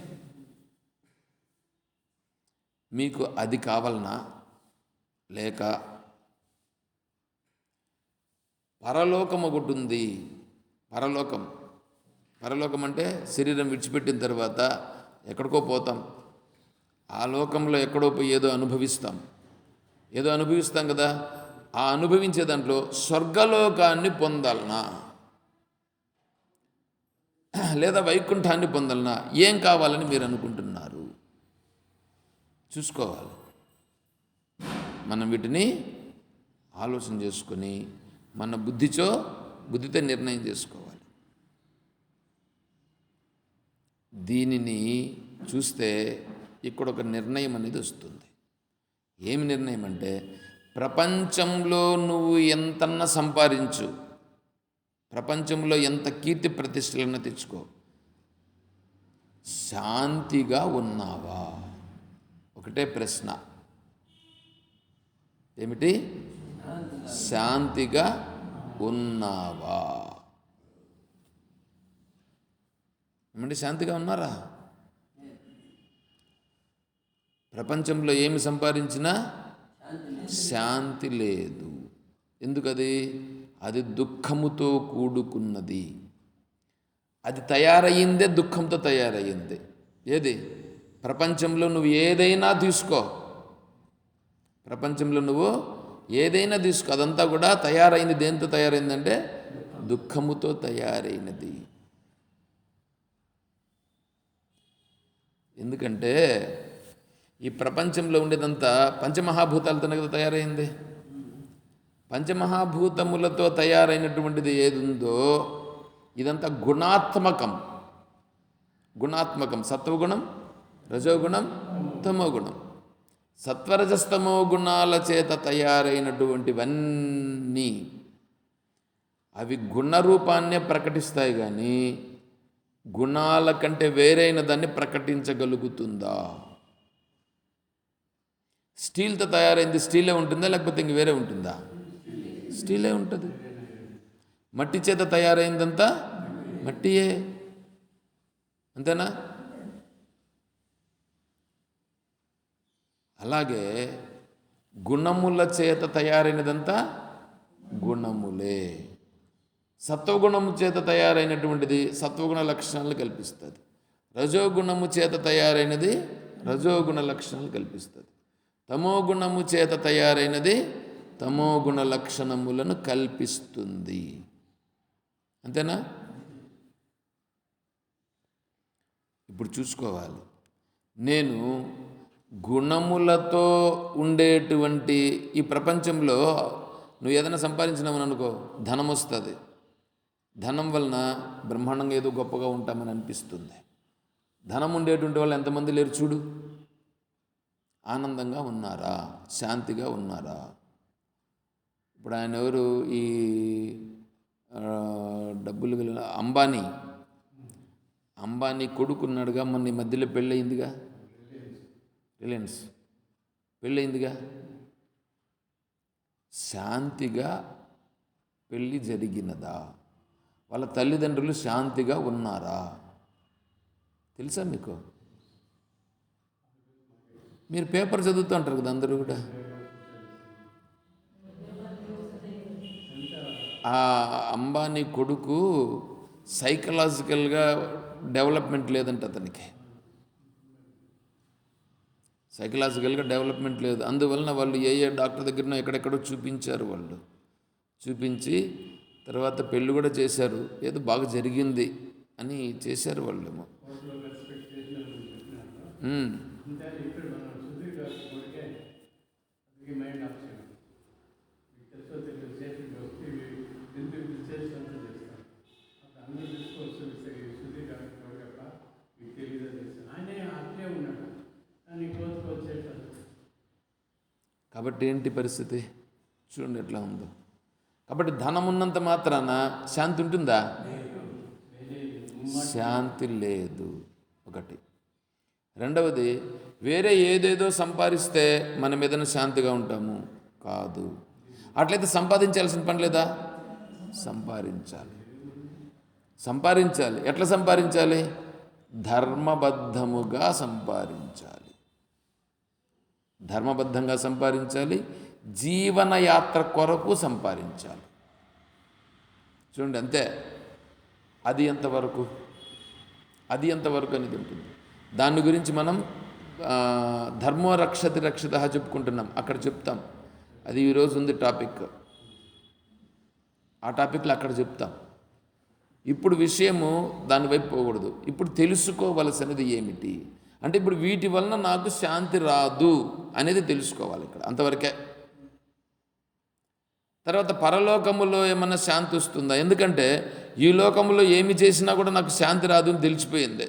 మీకు అది కావాలనా, లేక పరలోకం ఒకటి ఉంది? పరలోకం అంటే శరీరం విడిచిపెట్టిన తర్వాత ఎక్కడికో పోతాం. ఆ లోకంలో ఎక్కడో పోయి ఏదో అనుభవిస్తాం కదా. ఆ అనుభవించే దాంట్లో స్వర్గలోకాన్ని పొందాలనా, లేదా వైకుంఠాన్ని పొందాలనా? ఏం కావాలని మీరు అనుకుంటున్నారు? చూసుకోవాలి. మనం వీటిని ఆలోచన చేసుకొని మన బుద్ధితో నిర్ణయం చేసుకోవాలి. దీనిని చూస్తే ఇక్కడ ఒక నిర్ణయం అనేది వస్తుంది. ఏమి నిర్ణయం అంటే, ప్రపంచంలో నువ్వు ఎంతన్నా సంపాదించు, ప్రపంచంలో ఎంత కీర్తి ప్రతిష్టలన్నా తెచ్చుకో, శాంతిగా ఉన్నావా? ఒకటే ప్రశ్న, ఏమిటి? శాంతిగా ఉన్నావా? ఏమంటే శాంతిగా ఉన్నారా? ప్రపంచంలో ఏమి సంపాదించినా శాంతి లేదు. ఎందుకది? అది దుఃఖముతో కూడుకున్నది. అది తయారయ్యిందే దుఃఖంతో తయారయ్యింది. ఏది? ప్రపంచంలో నువ్వు ఏదైనా తీసుకో, అదంతా కూడా తయారైంది. దేంతో తయారైందంటే దుఃఖముతో తయారైనది. ఎందుకంటే ఈ ప్రపంచంలో ఉండేదంతా పంచమహాభూతాలతోనే కదా తయారైంది. పంచమహాభూతములతో తయారైనటువంటిది ఏది ఉందో ఇదంతా గుణాత్మకం. సత్వగుణం, రజోగుణం, తమోగుణం. సత్వరజస్తమో గుణాల చేత తయారైనటువంటివన్నీ అవి గుణరూపాన్నే ప్రకటిస్తాయి, కానీ గుణాల కంటే వేరైన దాన్ని ప్రకటించగలుగుతుందా? స్టీల్తో తయారైంది స్టీలే ఉంటుందా, లేకపోతే ఇంక వేరే ఉంటుందా? స్టీలే ఉంటుంది. మట్టి చేత తయారైందంతా మట్టియే, అంతేనా? అలాగే గుణముల చేత తయారైనదంతా గుణములే. సత్వగుణము చేత తయారైనటువంటిది సత్వగుణ లక్షణాలు కల్పిస్తుంది. రజోగుణము చేత తయారైనది రజోగుణ లక్షణాలు కల్పిస్తుంది. తమోగుణము చేత తయారైనది తమోగుణ లక్షణములను కల్పిస్తుంది. అంతేనా? ఇప్పుడు చూసుకోవాలి, నేను గుణములతో ఉండేటువంటి ఈ ప్రపంచంలో నువ్వు ఏదైనా సంపాదించినామని అనుకో, ధనం వస్తుంది. ధనం వలన బ్రహ్మాండంగా ఏదో గొప్పగా ఉంటామని అనిపిస్తుంది. ధనం ఉండేటువంటి వాళ్ళు ఎంతమంది లేరు చూడు. ఆనందంగా ఉన్నారా? శాంతిగా ఉన్నారా? ఇప్పుడు ఆయన ఎవరు, ఈ డబ్బులు అంబానీ కొడుకున్నాడుగా, మొన్న ఈ మధ్యలో పెళ్ళయిందిగా, రిలయన్స్ పెళ్ళయిందిగా. శాంతిగా పెళ్ళి జరిగినదా? వాళ్ళ తల్లిదండ్రులు శాంతిగా ఉన్నారా? తెలుసా మీకు? మీరు పేపర్ చదువుతూ ఉంటారు కదా అందరూ కూడా. ఆ అంబానీ కొడుకు సైకలాజికల్గా డెవలప్మెంట్ లేదంట అతనికి. సైకలాజికల్గా డెవలప్మెంట్ లేదు. అందువలన వాళ్ళు ఏ డాక్టర్ దగ్గరనో ఎక్కడెక్కడో చూపించారు. వాళ్ళు చూపించి తర్వాత పెళ్ళి కూడా చేశారు. ఏదో బాగా జరిగింది అని చేశారు వాళ్ళేమో. కాబట్టి ఏంటి పరిస్థితి చూడండి ఎట్లా ఉందో. కాబట్టి ధనం ఉన్నంత మాత్రాన శాంతి ఉంటుందా? శాంతి లేదు. ఒకటి. రెండవది, వేరే ఏదేదో సంపాదిస్తే మనం ఏదైనా శాంతిగా ఉంటాము కాదు. అట్లయితే సంపాదించాల్సిన పని లేదా? సంపాదించాలి. ఎట్లా సంపాదించాలి? ధర్మబద్ధముగా సంపాదించాలి. ధర్మబద్ధంగా సంపాదించాలి. జీవనయాత్ర కొరకు సంపాదించాలి. చూడండి అంతే. అది ఎంతవరకు అనేది ఉంటుంది. దాని గురించి మనం ధర్మో రక్షతి రక్షిత చెప్పుకుంటున్నాం, అక్కడ చెప్తాం. అది ఈరోజు ఉంది టాపిక్. ఆ టాపిక్లో అక్కడ చెప్తాం. ఇప్పుడు విషయము దాని వైపు పోకూడదు. ఇప్పుడు తెలుసుకోవలసినది ఏమిటి అంటే, ఇప్పుడు వీటి వలన నాకు శాంతి రాదు అనేది తెలుసుకోవాలి ఇక్కడ, అంతవరకే. తర్వాత పరలోకములో ఏమన్నా శాంతి వస్తుందా? ఎందుకంటే ఈ లోకంలో ఏమి చేసినా కూడా నాకు శాంతి రాదు అని తెలిసిపోయింది.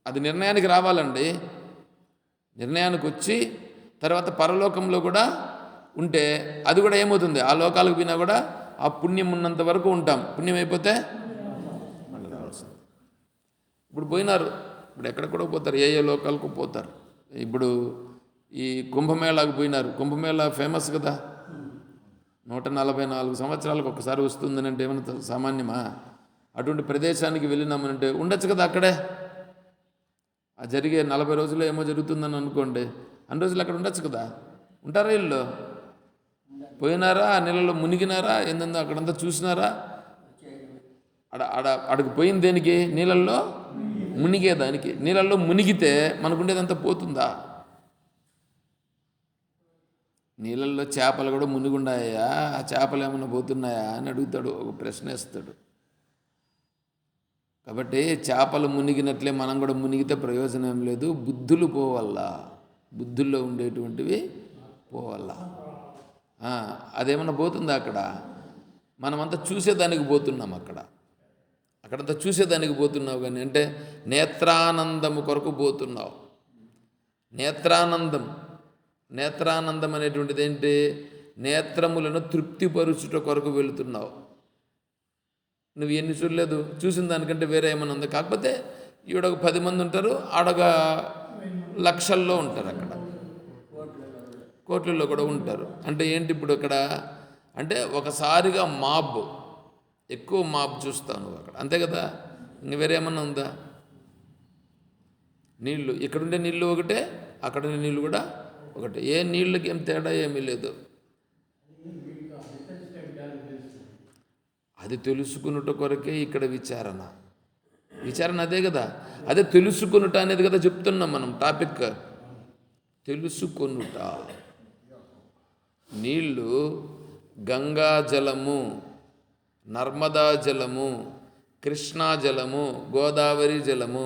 అది నిర్ణయానికి రావాలండి. నిర్ణయానికి వచ్చి తర్వాత పరలోకంలో కూడా ఉంటే అది కూడా ఏమవుతుంది, ఆ లోకాలకు పోయినా కూడా ఆ పుణ్యం ఉన్నంత వరకు ఉంటాం. పుణ్యం అయిపోతే మళ్ళీ రావాల్సింది. ఇప్పుడు పోయినారు, ఇప్పుడు ఎక్కడెక్కడో పోతారు, ఏ లోకాలకు పోతారు. ఇప్పుడు ఈ కుంభమేళాకు పోయినారు. కుంభమేళా ఫేమస్ కదా, 144 సంవత్సరాలకు ఒకసారి వస్తుందని అంటే ఏమన్నా సామాన్యమా? అటువంటి ప్రదేశానికి వెళ్ళినామనంటే ఉండొచ్చు కదా అక్కడే. ఆ జరిగే 40 రోజుల్లో ఏమో జరుగుతుందని అనుకోండి, అన్ని రోజులు అక్కడ ఉండొచ్చు కదా. ఉంటారా? వీళ్ళు పోయినారా? ఆ నీళ్ళలో మునిగినారా? ఏందో అక్కడంతా చూసినారా? అక్కడికి పోయింది దేనికి? నీళ్ళల్లో మునిగేదానికి. నీళ్ళల్లో మునిగితే మనకుండేదంతా పోతుందా? నీళ్ళల్లో చేపలు కూడా మునిగుండాయా? ఆ చేపలు ఏమైనా పోతున్నాయా అని అడుగుతాడు, ఒక ప్రశ్న వేస్తాడు. కాబట్టి చేపలు మునిగినట్లే మనం కూడా మునిగితే ప్రయోజనం లేదు. బుద్ధులు పోవల్లా, బుద్ధుల్లో ఉండేటువంటివి పోవల్లా. అదేమన్నా పోతుందా? అక్కడ మనమంతా చూసేదానికి పోతున్నాం. అక్కడ అక్కడంతా చూసేదానికి పోతున్నావు కానీ అంటే నేత్రానందము కొరకు పోతున్నావు. నేత్రానందం అనేటువంటిది ఏంటి? నేత్రములను తృప్తిపరుచుట కొరకు వెళుతున్నావు. నువ్వు ఎన్ని చూడలేదు, చూసిన దానికంటే వేరే ఏమైనా ఉంది. కాకపోతే ఈడొక 10 మంది ఉంటారు, ఆడొక లక్షల్లో ఉంటారు, అక్కడ కోట్లలో కూడా ఉంటారు. అంటే ఏంటి ఇప్పుడు అక్కడ అంటే ఒకసారిగా ఎక్కువ మాబ్ చూస్తావు నువ్వు అక్కడ, అంతే కదా. ఇంక వేరే ఏమన్నా ఉందా? నీళ్ళు ఇక్కడుండే నీళ్ళు ఒకటే, అక్కడుండే నీళ్ళు కూడా ఒకటే. ఏ నీళ్ళకి ఏం తేడా ఏమీ లేదు. అది తెలుసుకున్నట కొరకే ఇక్కడ విచారణ అదే కదా. అదే తెలుసుకునుట అనేది కదా చెప్తున్నాం మనం. టాపిక్ తెలుసుకొనుట. నీళ్ళు గంగా జలము, నర్మదా జలము, కృష్ణా జలము, గోదావరి జలము,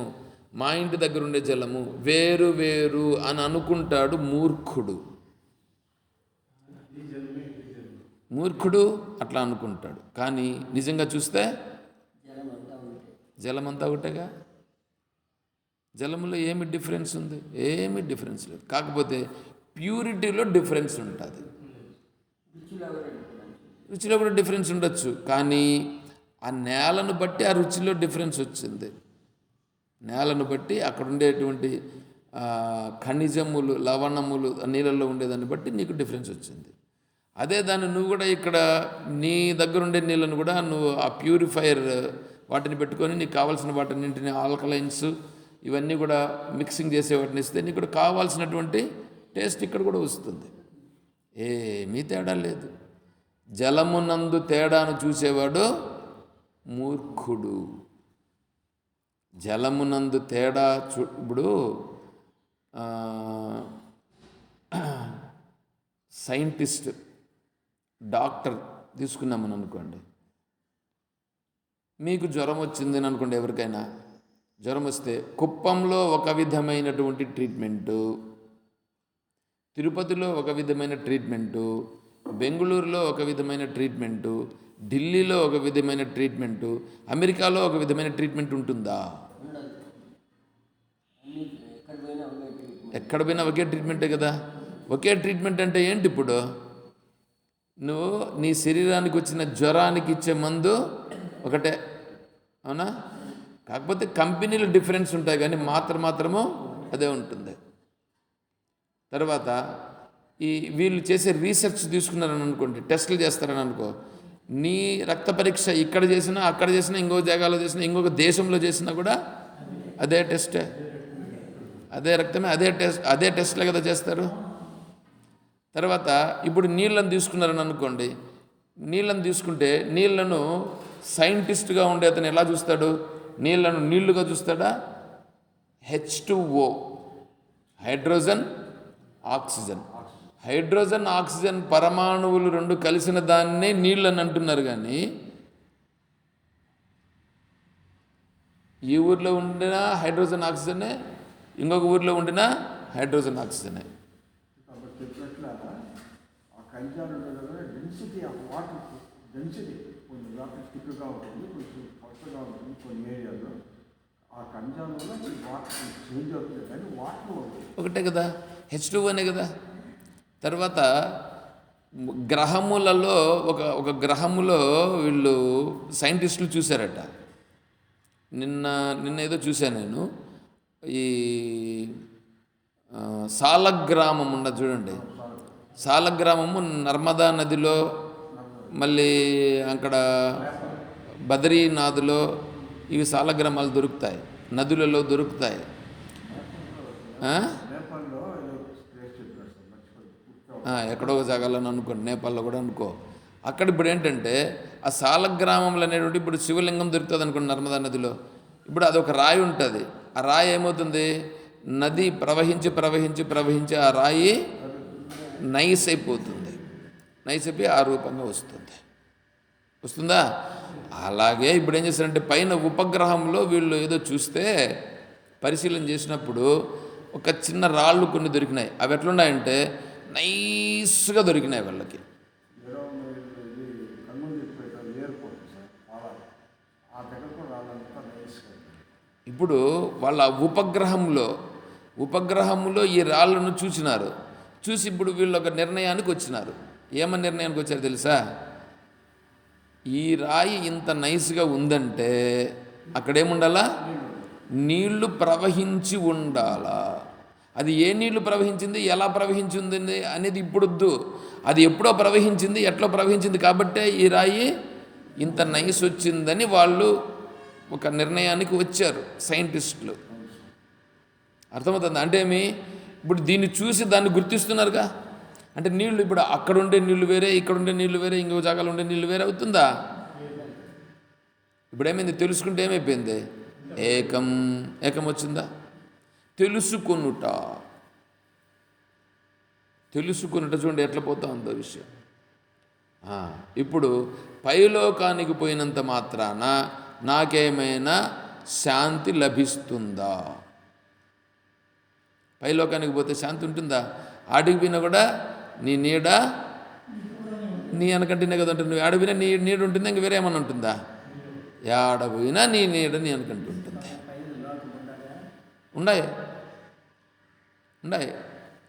మా ఇంటి దగ్గర ఉండే జలము వేరు వేరు అని అనుకుంటాడు మూర్ఖుడు అట్లా అనుకుంటాడు. కానీ నిజంగా చూస్తే జలమంతా ఒకటేగా. జలములో ఏమి డిఫరెన్స్ ఉంది? ఏమి డిఫరెన్స్ లేదు. కాకపోతే ప్యూరిటీలో డిఫరెన్స్ ఉంటుంది, రుచిలో కూడా డిఫరెన్స్ ఉండొచ్చు. కానీ ఆ నేలను బట్టి ఆ రుచిలో డిఫరెన్స్ వచ్చింది. నేలను బట్టి అక్కడ ఉండేటువంటి ఖనిజములు, లవణములు నీళ్ళల్లో ఉండేదాన్ని బట్టి నీకు డిఫరెన్స్ వచ్చింది. అదే దాన్ని నువ్వు కూడా ఇక్కడ నీ దగ్గర ఉండే నీళ్ళను కూడా నువ్వు ఆ ప్యూరిఫైయర్ వాటిని పెట్టుకొని నీకు కావాల్సిన వాటిన్నింటిని ఆల్కలైన్స్ ఇవన్నీ కూడా మిక్సింగ్ చేసే వాటిని ఇస్తే నీకు కూడా కావాల్సినటువంటి టేస్ట్ ఇక్కడ కూడా వస్తుంది. ఏమీ తేడా లేదు. జలమునందు తేడాను చూసేవాడు మూర్ఖుడు. జలమునందు తేడా ఇప్పుడు సైంటిస్ట్, డాక్టర్ తీసుకున్నామని అనుకోండి. మీకు జ్వరం వచ్చింది అని అనుకోండి. ఎవరికైనా జ్వరం వస్తే కుప్పంలో ఒక విధమైనటువంటి ట్రీట్మెంటు, తిరుపతిలో ఒక విధమైన ట్రీట్మెంటు, బెంగళూరులో ఒక విధమైన ట్రీట్మెంటు, ఢిల్లీలో ఒక విధమైన ట్రీట్మెంటు, అమెరికాలో ఒక విధమైన ట్రీట్మెంట్ ఉంటుందా? ఎక్కడ పోయినా ఒకే ట్రీట్మెంటే కదా. ఒకే ట్రీట్మెంట్ అంటే ఏంటి? ఇప్పుడు నువ్వు నీ శరీరానికి వచ్చిన జ్వరానికి ఇచ్చే మందు ఒకటే, అవునా? కాకపోతే కంపెనీలు డిఫరెన్స్ ఉంటాయి, కానీ మాత్రము అదే ఉంటుంది. తర్వాత వీళ్ళు చేసే రీసెర్చ్ తీసుకున్నారని అనుకోండి, టెస్టులు చేస్తారని అనుకో. నీ రక్త పరీక్ష ఇక్కడ చేసినా, అక్కడ చేసినా, ఇంకో జాగాలో చేసినా, ఇంకొక దేశంలో చేసినా కూడా అదే టెస్టే, అదే రక్తమే, అదే టెస్ట్లే కదా చేస్తారు. తర్వాత ఇప్పుడు నీళ్ళను తీసుకున్నారని అనుకోండి. నీళ్ళను తీసుకుంటే నీళ్లను సైంటిస్ట్గా ఉండే అతను ఎలా చూస్తాడు? నీళ్లను నీళ్లుగా చూస్తాడా? H2O, hydrogen oxygen. Hydrogen oxygen పరమాణువులు రెండు కలిసిన దాన్నే నీళ్ళు అని అంటున్నారు. కానీ ఈ ఊర్లో ఉండినా హైడ్రోజన్ ఆక్సిజనే, ఇంకొక ఊర్లో ఉండినా హైడ్రోజన్ ఆక్సిజనే. కొన్ని వాటర్ థిక్గా ఉంటుంది, కొంచెం పలుచగా ఉంటుంది కొన్ని ఏరియాలో. ఆ కంజాల వల్ల వాటర్ చేంజ్ అవుతుంది, కానీ వాటర్ ఒకటే కదా, H2O అనే కదా. తర్వాత గ్రహములలో ఒక గ్రహములో వీళ్ళు సైంటిస్టులు చూశారట. నిన్న ఏదో చూశాను నేను. ఈ సాలగ్రామం ఉన్నది చూడండి. సాలగ్రామము నర్మదా నదిలో, మళ్ళీ అక్కడ బద్రీనాథ్లో ఇవి సాలగ్రామాలు దొరుకుతాయి, నదులలో దొరుకుతాయి. ఎక్కడో ఒక జాగాలో అనుకోండి, నేపాల్లో కూడా అనుకో. అక్కడ ఇప్పుడు ఏంటంటే ఆ సాలగ్రామంలో అనేటువంటి ఇప్పుడు శివలింగం దొరుకుతుంది అనుకోండి నర్మదా నదిలో. ఇప్పుడు అదొక రాయి ఉంటుంది. ఆ రాయి ఏమవుతుంది? నది ప్రవహించి ఆ రాయి నైస్ అయిపోతుంది. నైస్ అయిపోయి ఆ రూపంగా వస్తుందా? అలాగే ఇప్పుడు ఏం చేస్తారంటే పైన ఉపగ్రహంలో వీళ్ళు ఏదో చూస్తే పరిశీలన చేసినప్పుడు ఒక చిన్న రాళ్ళు కొన్ని దొరికినాయి. అవి ఎట్లున్నాయంటే నైస్గా దొరికినాయి వాళ్ళకి. ఆ దగ్గరకు రాళ్ళని ఇప్పుడు వాళ్ళ ఉపగ్రహంలో ఈ రాళ్ళను చూసినారు. చూసి ఇప్పుడు వీళ్ళు ఒక నిర్ణయానికి వచ్చినారు. ఏమని నిర్ణయానికి వచ్చారు తెలుసా? ఈ రాయి ఇంత నైస్గా ఉందంటే అక్కడేముండాలా? నీళ్లు ప్రవహించి ఉండాలా. అది ఏ నీళ్లు ప్రవహించింది, ఎలా ప్రవహించింది అనేది ఇప్పుడొద్దు. అది ఎప్పుడో ప్రవహించింది, ఎట్లా ప్రవహించింది కాబట్టే ఈ రాయి ఇంత నైస్ వచ్చిందని వాళ్ళు ఒక నిర్ణయానికి వచ్చారు సైంటిస్టులు. అర్థమవుతుంది అంటే ఇప్పుడు దీన్ని చూసి దాన్ని గుర్తిస్తున్నారుగా. అంటే నీళ్లు ఇప్పుడు అక్కడ ఉండే నీళ్లు వేరే, ఇక్కడ ఉండే నీళ్లు వేరే, ఇంకో జాగాలో ఉండే నీళ్లు వేరే అవుతుందా? ఇప్పుడు ఏమైంది? తెలుసుకుంటే ఏమైపోయింది? ఏకం వచ్చిందా? తెలుసుకొనుట చూడండి ఎట్లా పోతా ఉందో విషయం. ఇప్పుడు పైలోకానికి పోయినంత మాత్రాన నాకేమైనా శాంతి లభిస్తుందా? పైలోకానికి పోతే శాంతి ఉంటుందా? ఆడికి పోయినా కూడా నీ నీడ నీ అనకంటేనే కదా ఉంటుంది. నువ్వు ఆడపోయినా నీ నీడ ఉంటుందా? ఇంక వేరే ఏమన్నా ఉంటుందా? ఆడపోయినా నీ నీడ నీ అనుకంటూ ఉంటుంది. ఉన్నాయి.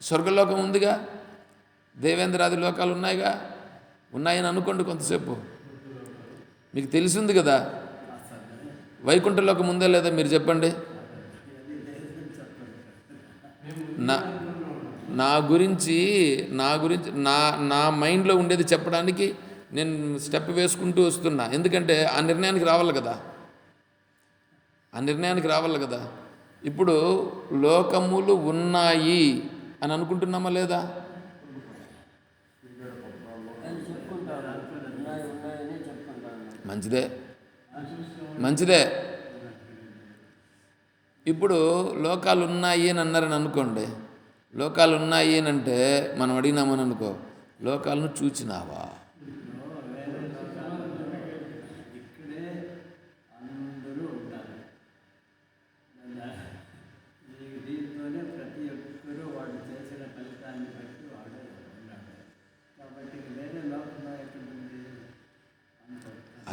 స్వర్గలోకం ఉందిగా, దేవేంద్రాది లోకాలు ఉన్నాయని అనుకోండి కొంతసేపు. మీకు తెలిసింది కదా. వైకుంఠలోకం ఉందా లేదా మీరు చెప్పండి. నా గురించి నా మైండ్లో ఉండేది చెప్పడానికి నేను స్టెప్ వేసుకుంటూ వస్తున్నా. ఎందుకంటే ఆ నిర్ణయానికి రావాలి కదా. ఇప్పుడు లోకములు ఉన్నాయి అని అనుకుంటున్నామా లేదా? మంచిదే. ఇప్పుడు లోకాలు ఉన్నాయి అని అన్నారని అనుకోండి. లోకాలు ఉన్నాయి అని అంటే మనం అడిగినామని అనుకో, లోకాలను చూచినావా?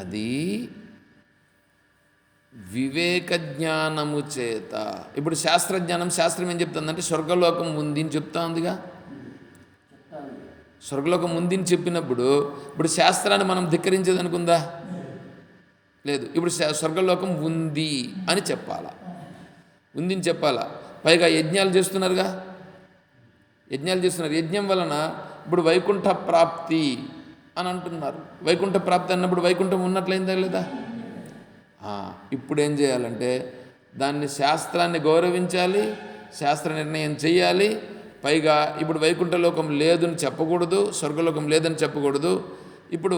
అది వివేక జ్ఞానము చేత. ఇప్పుడు శాస్త్రం ఏం చెప్తుందంటే స్వర్గలోకం ఉంది అని చెప్తా ఉందిగా. స్వర్గలోకం ఉంది అని చెప్పినప్పుడు ఇప్పుడు శాస్త్రాన్ని మనం ధిక్కరించేది అనుకుందా? లేదు. ఇప్పుడు స్వర్గలోకం ఉంది అని చెప్పాలా, ఉందని చెప్పాలా. పైగా యజ్ఞాలు చేస్తున్నారు. యజ్ఞం వలన ఇప్పుడు వైకుంఠ ప్రాప్తి అని అంటున్నారు. వైకుంఠ ప్రాప్తి అన్నప్పుడు వైకుంఠం ఉన్నట్లయిందా లేదా? ఇప్పుడు ఏం చేయాలంటే దాన్ని శాస్త్రాన్ని గౌరవించాలి, శాస్త్ర నిర్ణయం చేయాలి. పైగా ఇప్పుడు వైకుంఠలోకం లేదని చెప్పకూడదు, స్వర్గలోకం లేదని చెప్పకూడదు. ఇప్పుడు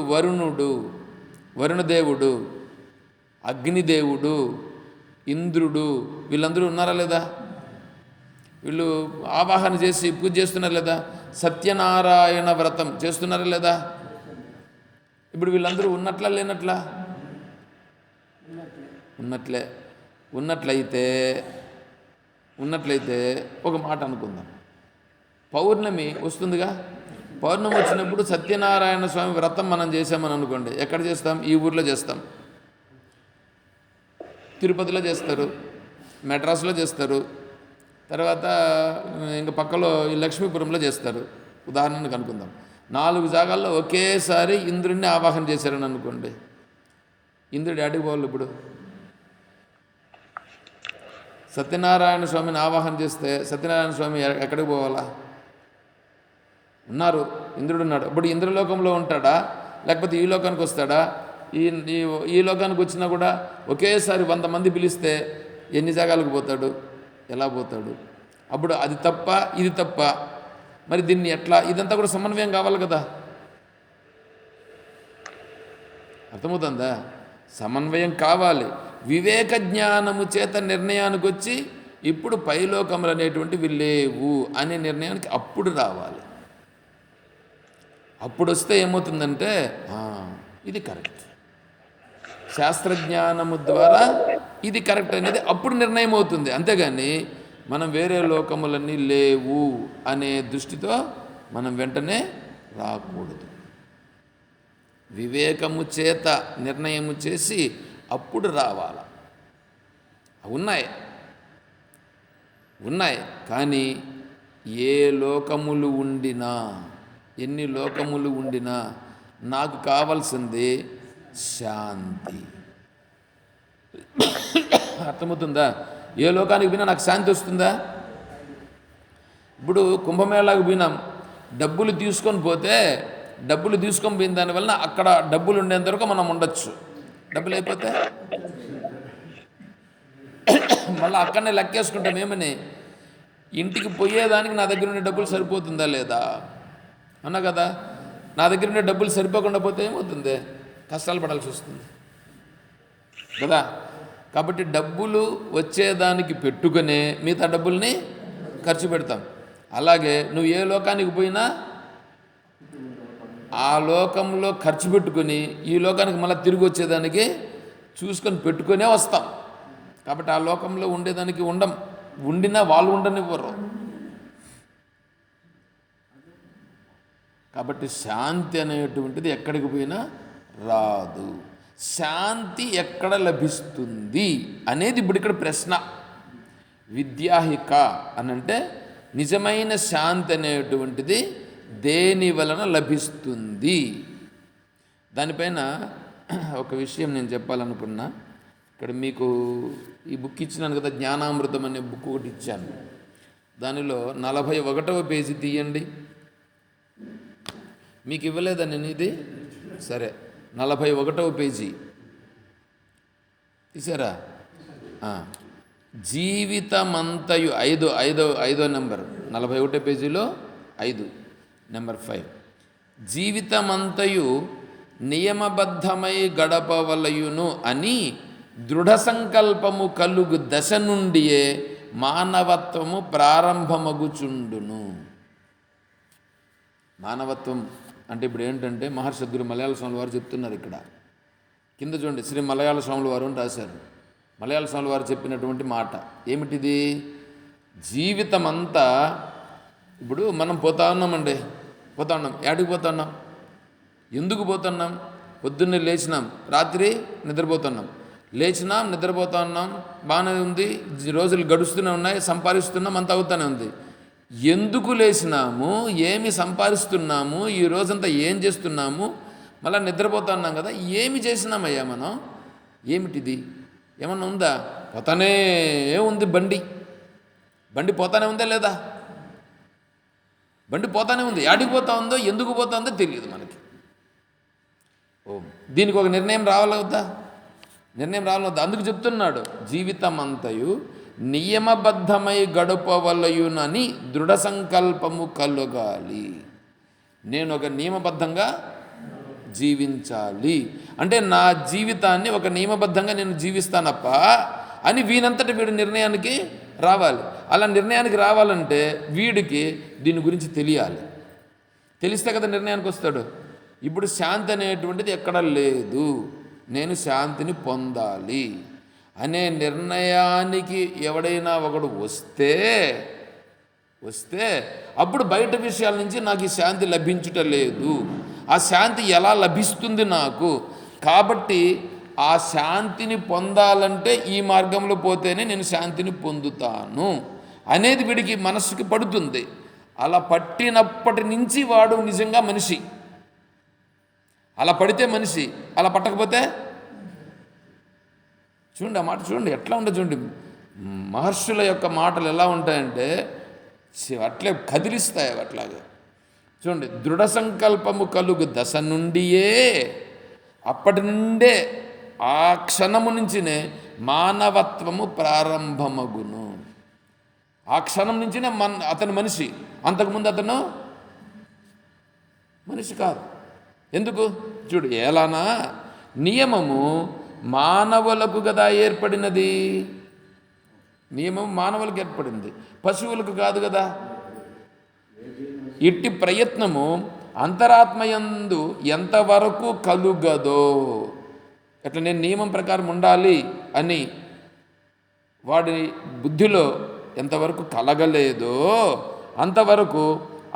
వరుణదేవుడు, అగ్నిదేవుడు, ఇంద్రుడు వీళ్ళందరూ ఉన్నారా లేదా? వీళ్ళు ఆవాహన చేసి పూజ చేస్తున్నారా లేదా? సత్యనారాయణ వ్రతం చేస్తున్నారా లేదా? ఇప్పుడు వీళ్ళందరూ ఉన్నట్లా లేనట్లా? ఉన్నట్లయితే ఒక మాట అనుకుందాం. పౌర్ణమి వస్తుందిగా. పౌర్ణమి వచ్చినప్పుడు సత్యనారాయణ స్వామి వ్రతం మనం చేసామని అనుకోండి. ఎక్కడ చేస్తాం? ఈ ఊర్లో చేస్తాం, తిరుపతిలో చేస్తారు, మెడ్రాస్లో చేస్తారు, తర్వాత ఇంకా పక్కలో ఈ లక్ష్మీపురంలో చేస్తారు. ఉదాహరణకు అనుకుందాం. 4 జాగాల్లో ఒకేసారి ఇంద్రుడిని ఆవాహన చేశారని అనుకోండి. ఇంద్రుడు ఆడికి పోవాలి. ఇప్పుడు సత్యనారాయణ స్వామిని ఆవాహన చేస్తే సత్యనారాయణ స్వామి ఎక్కడికి పోవాలా? ఇంద్రుడు ఉన్నాడు. ఇప్పుడు ఇంద్రలోకంలో ఉంటాడా, లేకపోతే ఈ లోకానికి వస్తాడా? ఈ లోకానికి వచ్చినా కూడా ఒకేసారి 100 మంది పిలిస్తే ఎన్ని జాగాలకు పోతాడు? ఎలా పోతాడు? అప్పుడు అది తప్ప, ఇది తప్ప. మరి దీన్ని ఎట్లా? ఇదంతా కూడా సమన్వయం కావాలి కదా. అర్థమవుతుందా? సమన్వయం కావాలి. వివేక జ్ఞానము చేత నిర్ణయానికి వచ్చి ఇప్పుడు పైలోకములు అనేటువంటివి లేవు అనే నిర్ణయానికి అప్పుడు రావాలి. అప్పుడు వస్తే ఏమవుతుందంటే ఇది కరెక్ట్, శాస్త్రజ్ఞానము ద్వారా ఇది కరెక్ట్ అనేది అప్పుడు నిర్ణయం అవుతుంది. అంతేగాని మనం వేరే లోకములన్నీ లేవు అనే దృష్టితో మనం వెంటనే రాకూడదు. వివేకము చేత నిర్ణయము చేసి అప్పుడు రావాలి. ఉన్నాయి ఉన్నాయి కానీ ఏ లోకములు ఉండినా, ఎన్ని లోకములు ఉండినా నాకు కావాల్సింది శాంతి. అర్థమవుతుందా? ఏ లోకానికి పోయినా నాకు శాంతి వస్తుందా? ఇప్పుడు కుంభమేళాకు పోయినాం, డబ్బులు తీసుకొని పోయిన దానివల్ల అక్కడ డబ్బులు ఉండేంత వరకు మనం ఉండొచ్చు. డబ్బులు అయిపోతే మళ్ళీ అక్కడనే లెక్కేసుకుంటాం. ఏమని? ఇంటికి పోయేదానికి నా దగ్గర ఉండే డబ్బులు సరిపోతుందా లేదా అన్నా కదా. నా దగ్గర ఉండే డబ్బులు సరిపోకుండా పోతే ఏమవుతుంది? కష్టాలు పడాల్సి వస్తుంది కదా. కాబట్టి డబ్బులు వచ్చేదానికి పెట్టుకునే మిగతా డబ్బుల్ని ఖర్చు పెడతాం. అలాగే నువ్వు ఏ లోకానికి పోయినా ఆ లోకంలో ఖర్చు పెట్టుకొని ఈ లోకానికి మళ్ళీ తిరిగి వచ్చేదానికి చూసుకొని పెట్టుకునే వస్తాం. కాబట్టి ఆ లోకంలో ఉండేదానికి ఉండినా వాళ్ళు ఉండనివ్వరు. కాబట్టి శాంతి అనేటువంటిది ఎక్కడికి పోయినా రాదు. శాంతి ఎక్కడ లభిస్తుంది అనేది ఇప్పుడు ఇక్కడ ప్రశ్న. విద్యాహిక అనంటే నిజమైన శాంతి అనేటువంటిది దేని వలన లభిస్తుంది? దానిపైన ఒక విషయం నేను చెప్పాలనుకున్నా. ఇక్కడ మీకు ఈ బుక్ ఇచ్చినాను కదా, జ్ఞానామృతం అనే బుక్ ఒకటి ఇచ్చాను. దానిలో 41వ పేజీ తీయండి. మీకు ఇవ్వలేదా నేను ఇది? సరే, 41వ పేజీ తీసారా? జీవితమంతయు ఐదో నెంబర్ 41 పేజీలో 5 నెంబర్ 5. జీవితమంతయు నియమబద్ధమై గడపవలయును అని దృఢ సంకల్పము కలుగు దశ నుండియే మానవత్వము ప్రారంభమగుచుండును. మానవత్వం అంటే ఇప్పుడు ఏంటంటే మహర్షి గురు మలయాళ స్వాముల వారు చెప్తున్నారు. ఇక్కడ కింద చూడండి, శ్రీ మలయాళ స్వాముల వారు అని రాశారు. మలయాళ స్వాముల వారు చెప్పినటువంటి మాట ఏమిటిది? జీవితం అంతా ఇప్పుడు మనం పోతా ఉన్నాం. యాడికి పోతున్నాం? ఎందుకు పోతున్నాం? పొద్దున్నే లేచినాం, రాత్రి నిద్రపోతున్నాం. లేచినాం, నిద్రపోతున్నాం, బాగానే ఉంది, రోజులు గడుస్తూనే ఉన్నాయి, సంపాదిస్తున్నాం, అంత అవుతూనే ఉంది. ఎందుకు లేచినాము? ఏమి సంపాదిస్తున్నాము? ఈ రోజంతా ఏం చేస్తున్నాము? మళ్ళీ నిద్రపోతున్నాం కదా, ఏమి చేసినామయ్యా మనం? ఏమిటిది? ఏమన్నా ఉందా? పోతానే ఉంది బండి పోతానే ఉందా లేదా? బండి పోతానే ఉంది. యాడికి పోతా ఉందో, ఎందుకు పోతా ఉందో తెలియదు మనకి. దీనికి ఒక నిర్ణయం రావాలవుద్దా? అందుకు చెప్తున్నాడు, జీవితం అంతయు నియమబద్ధమై గడపవలయునని దృఢ సంకల్పము కలగాలి. నేను ఒక నియమబద్ధంగా జీవించాలి అంటే నా జీవితాన్ని ఒక నియమబద్ధంగా నేను జీవిస్తానప్ప అని వీనంతటి వీడి నిర్ణయానికి రావాలి. అలా నిర్ణయానికి రావాలంటే వీడికి దీని గురించి తెలియాలి. తెలిస్తే కదా నిర్ణయానికి వస్తాడు. ఇప్పుడు శాంతి అనేటువంటిది ఎక్కడ లేదు, నేను శాంతిని పొందాలి అనే నిర్ణయానికి ఎవడైనా ఒకడు వస్తే అప్పుడు బయట విషయాల నుంచి నాకు ఈ శాంతి లభించుట లేదు. ఆ శాంతి ఎలా లభిస్తుంది నాకు? కాబట్టి ఆ శాంతిని పొందాలంటే ఈ మార్గంలో పోతేనే నేను శాంతిని పొందుతాను అనేది వీడికి మనస్సుకి పడుతుంది. అలా పట్టినప్పటి నుంచి వాడు నిజంగా మనిషి. అలా పడితే మనిషి, అలా పట్టకపోతే చూడండి, ఆ మాట చూడండి ఎట్లా ఉంటుంది. చూడండి మహర్షుల యొక్క మాటలు ఎలా ఉంటాయంటే అట్లే కదిలిస్తాయి. అట్లాగే చూడండి, దృఢ సంకల్పము కలుగు దశ నుండియే, అప్పటి నుండే ఆ క్షణము నుంచినే మానవత్వము ప్రారంభమగును. ఆ క్షణం నుంచినే అతను మనిషి. అంతకుముందు అతను మనిషి కాదు. ఎందుకు? చూడు, ఎలానా నియమము మానవులకు కదా ఏర్పడినది. నియమం మానవులకు ఏర్పడింది, పశువులకు కాదు కదా. ఇట్టి ప్రయత్నము అంతరాత్మయందు ఎంతవరకు కలుగదో, అట్లా నేను నియమం ప్రకారం ఉండాలి అని వాడి బుద్ధిలో ఎంతవరకు కలగలేదో అంతవరకు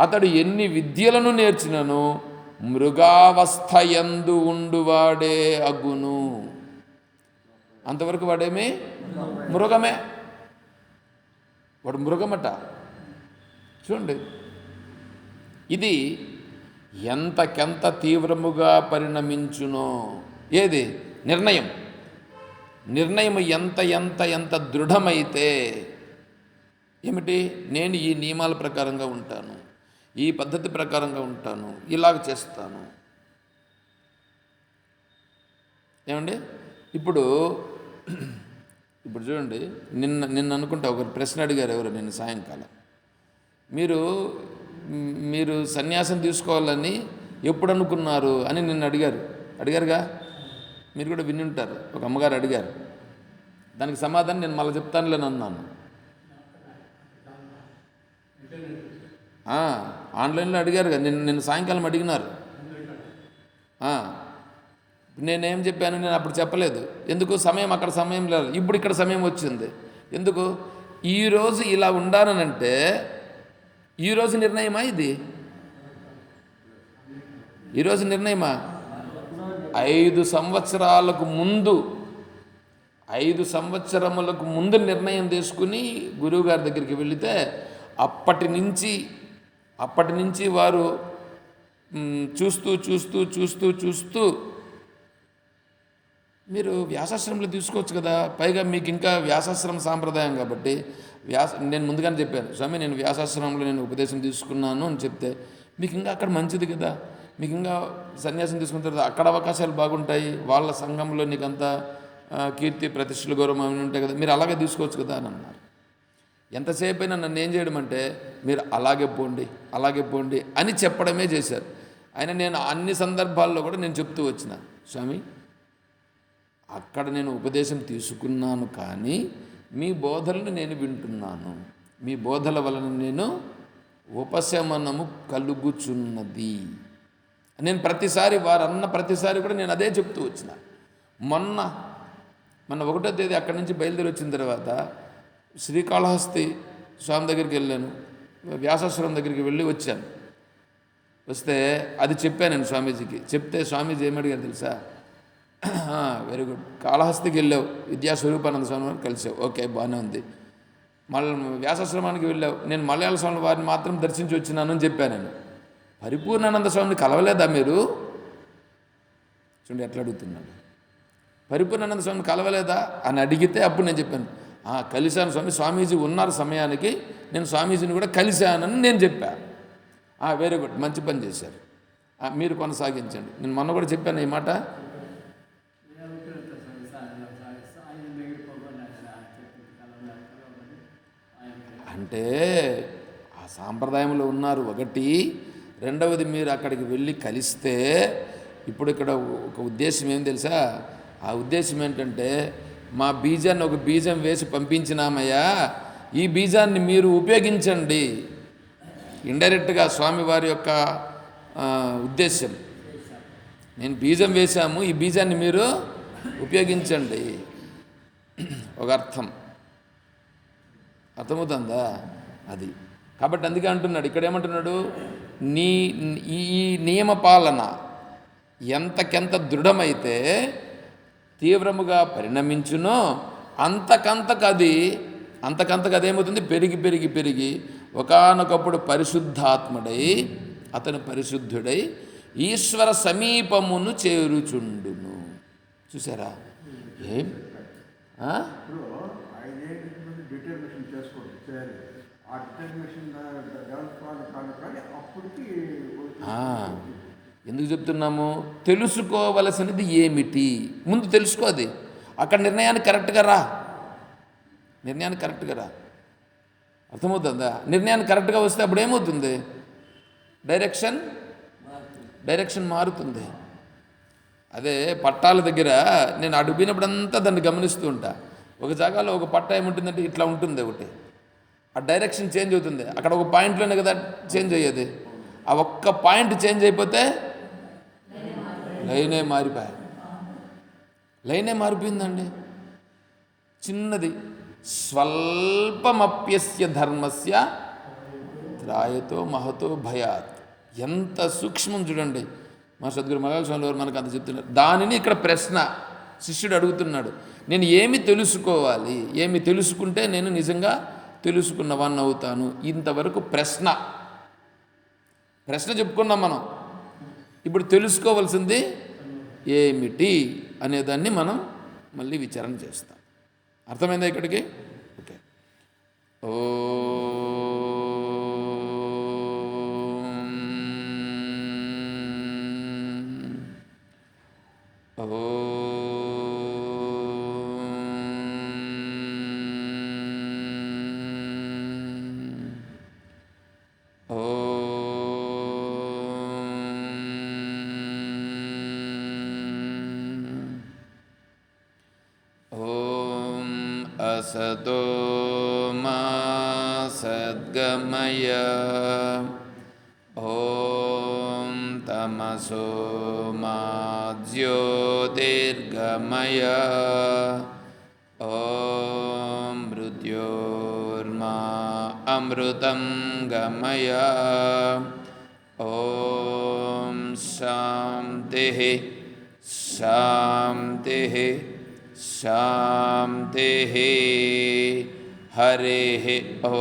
అతడు ఎన్ని విద్యలను నేర్చినను మృగావస్థయందు ఉండువాడే అగును. అంతవరకు వాడేమి మృగమే, వాడు మృగమట. చూడండి, ఇది ఎంతకెంత తీవ్రముగా పరిణమించునో. ఏది నిర్ణయం? నిర్ణయం ఎంత ఎంత ఎంత దృఢమైతే ఏమిటి, నేను ఈ నియమాల ప్రకారంగా ఉంటాను, ఈ పద్ధతి ప్రకారంగా ఉంటాను, ఇలాగ చేస్తాను. ఏమండి, ఇప్పుడు చూడండి, నిన్న అనుకుంటా ఒక ప్రశ్న అడిగారు ఎవరు నిన్న సాయంకాలం. మీరు సన్యాసం తీసుకోవాలని ఎప్పుడు అనుకున్నారు అని నిన్ను అడిగారుగా. మీరు కూడా విని ఉంటారు. ఒక అమ్మగారు అడిగారు, దానికి సమాధానం నేను మళ్ళీ చెప్తానులేని అన్నాను. ఆన్లైన్లో అడిగారుగా, నిన్న సాయంకాలం అడిగినారు. నేనేం చెప్పాను, నేను అప్పుడు చెప్పలేదు. ఎందుకు? సమయం అక్కడ సమయం లేదు, ఇప్పుడు ఇక్కడ సమయం వచ్చింది. ఎందుకు? ఈరోజు ఇలా ఉండాలనంటే ఈరోజు నిర్ణయమా? ఈరోజు నిర్ణయమా? 5 సంవత్సరాలకు ముందు 5 సంవత్సరములకు ముందు నిర్ణయం తీసుకుని గురువుగారి దగ్గరికి వెళితే అప్పటి నుంచి వారు చూస్తూ మీరు వ్యాసాశ్రమంలో తీసుకోవచ్చు కదా. పైగా మీకు ఇంకా వ్యాసాశ్రమ సాంప్రదాయం కాబట్టి నేను ముందుగానే చెప్పాను, స్వామి నేను వ్యాసాశ్రమంలో నేను ఉపదేశం తీసుకున్నాను అని చెప్తే మీకు ఇంకా అక్కడ మంచిది కదా, మీకు ఇంకా సన్యాసం తీసుకున్న తర్వాత అక్కడ అవకాశాలు బాగుంటాయి, వాళ్ళ సంఘంలో నీకంతా కీర్తి ప్రతిష్టలు గౌరవం అవి ఉంటాయి కదా, మీరు అలాగే తీసుకోవచ్చు కదా అని అన్నారు. ఎంతసేపు అయినా నన్ను ఏం చేయడం అంటే, మీరు అలాగే పోండి అని చెప్పడమే చేశారు. అయినా నేను అన్ని సందర్భాల్లో కూడా నేను చెప్తూ వచ్చిన, స్వామి అక్కడ నేను ఉపదేశం తీసుకున్నాను, కానీ మీ బోధలను నేను వింటున్నాను, మీ బోధల వలన నేను ఉపశమనము కలుగుచున్నది. నేను ప్రతిసారి వారు అన్న ప్రతిసారి కూడా నేను అదే చెప్తూ వచ్చిన. మొన్న 1వ తేదీ అక్కడి నుంచి బయలుదేరి వచ్చిన తర్వాత శ్రీకాళహస్తి స్వామి దగ్గరికి వెళ్ళాను, వ్యాసాశ్రమం దగ్గరికి వెళ్ళి వచ్చాను. వస్తే అది చెప్పాను నేను స్వామీజీకి. చెప్తే స్వామీజీ ఏమడిగారు తెలుసా? వెరీ గుడ్, కాళహస్తికి వెళ్ళావు, విద్యాస్వరూపానంద స్వామి వారిని కలిసావు, ఓకే బాగానే ఉంది. మళ్ళీ వ్యాసాశ్రమానికి వెళ్ళావు, నేను మలయాళ స్వామి వారిని మాత్రం దర్శించి వచ్చినాను అని చెప్పాను. నేను పరిపూర్ణానంద స్వామిని కలవలేదా మీరు? చూడండి ఎట్లా అడుగుతున్నాడు. పరిపూర్ణానంద స్వామిని కలవలేదా అని అడిగితే అప్పుడు నేను చెప్పాను, కలిశాను స్వామి, స్వామీజీ ఉన్నారు సమయానికి, నేను స్వామీజీని కూడా కలిశానని నేను చెప్పాను. వెరీ గుడ్, మంచి పని చేశారు, మీరు కొనసాగించండి. నేను మొన్న కూడా చెప్పాను ఈ మాట. అంటే ఆ సాంప్రదాయంలో ఉన్నారు ఒకటి, రెండవది మీరు అక్కడికి వెళ్ళి కలిస్తే ఇప్పుడు ఇక్కడ ఒక ఉద్దేశం ఏం తెలుసా? ఆ ఉద్దేశం ఏంటంటే, మా బీజాన్ని ఒక బీజం వేసి పంపించినామయ్యా, ఈ బీజాన్ని మీరు ఉపయోగించండి. ఇండైరెక్ట్గా స్వామివారి యొక్క ఉద్దేశం, నేను బీజం వేశాము, ఈ బీజాన్ని మీరు ఉపయోగించండి. ఒక అర్థమవుతుందా? అది కాబట్టి అందుకే అంటున్నాడు, ఇక్కడ ఏమంటున్నాడు, ఈ నియమ పాలన ఎంతకెంత దృఢమైతే తీవ్రముగా పరిణమించునో అంతకంతకు అదేమవుతుంది, పెరిగి ఒకానొకప్పుడు పరిశుద్ధాత్ముడై అతను పరిశుద్ధుడై ఈశ్వర సమీపమును చేరుచుండును. చూసారా? ఏం డిటర్మినేషన్ చేసుకోండి చేయాలి, ఆ డిటర్మినేషన్ డెవలప్ కానీ అప్పటికి ఎందుకు చెప్తున్నాము? తెలుసుకోవలసినది ఏమిటి ముందు తెలుసుకో. అది అక్కడ నిర్ణయానికి కరెక్ట్గా రా. అర్థమవుతుందా? నిర్ణయానికి కరెక్ట్గా వస్తే అప్పుడు ఏమవుతుంది? డైరెక్షన్ మారుతుంది. అదే పట్టాల దగ్గర నేను అడుగుపోయినప్పుడంతా దాన్ని గమనిస్తూ ఉంటా. ఒక జాగాలో ఒక పట్టా ఏముంటుందంటే ఇట్లా ఉంటుంది ఒకటి, ఆ డైరెక్షన్ చేంజ్ అవుతుంది. అక్కడ ఒక పాయింట్లోనే కదా చేంజ్ అయ్యేది. ఆ ఒక్క పాయింట్ చేంజ్ అయిపోతే లైనే మారిపోయిందండి. చిన్నది, స్వల్పమప్యస్య ధర్మస్య త్రాయతో మహతో భయాత్. ఎంత సూక్ష్మం చూడండి. మా సద్గురు మలయాళ స్వామి వారు మనకు అంత చెప్తున్నారు. దానిని ఇక్కడ ప్రశ్న శిష్యుడు అడుగుతున్నాడు, నేను ఏమి తెలుసుకోవాలి, ఏమి తెలుసుకుంటే నేను నిజంగా తెలుసుకున్నవాన్ని అవుతాను. ఇంతవరకు ప్రశ్న చెప్పుకున్నాం మనం. ఇప్పుడు తెలుసుకోవాల్సింది ఏమిటి అనేదాన్ని మనం మళ్ళీ విచారణ చేస్తాం. అర్థమైందా ఇక్కడికి? ఓకే. असतो मा सद्गमय ॐ तमसो मा ज्योतिर्गमय ॐ मृत्योर्मा अमृतं गमय ॐ शान्तिः शान्तिः शान्तिः हरिः ॐ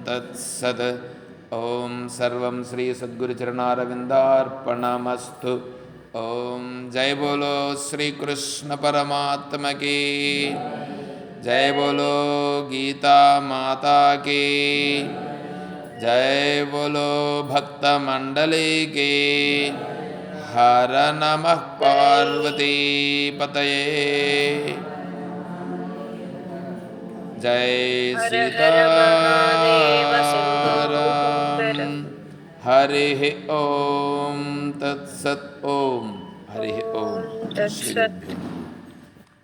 तत्सत् ॐ सर्वं श्री सद्गुरुचरणारविन्दार्पणमस्तु। ॐ जय बोलो श्री कृष्ण परमात्मा की जय, बोलो गीता माता की जय, बोलो भक्त मंडली की हर नमः पार्वती पतये। जय सीताराम। हरिः ॐ तत्सत्। ॐ हरिः ॐ तत्सत्।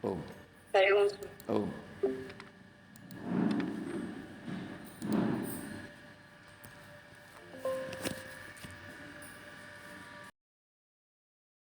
ॐ हरि ओम। ॐ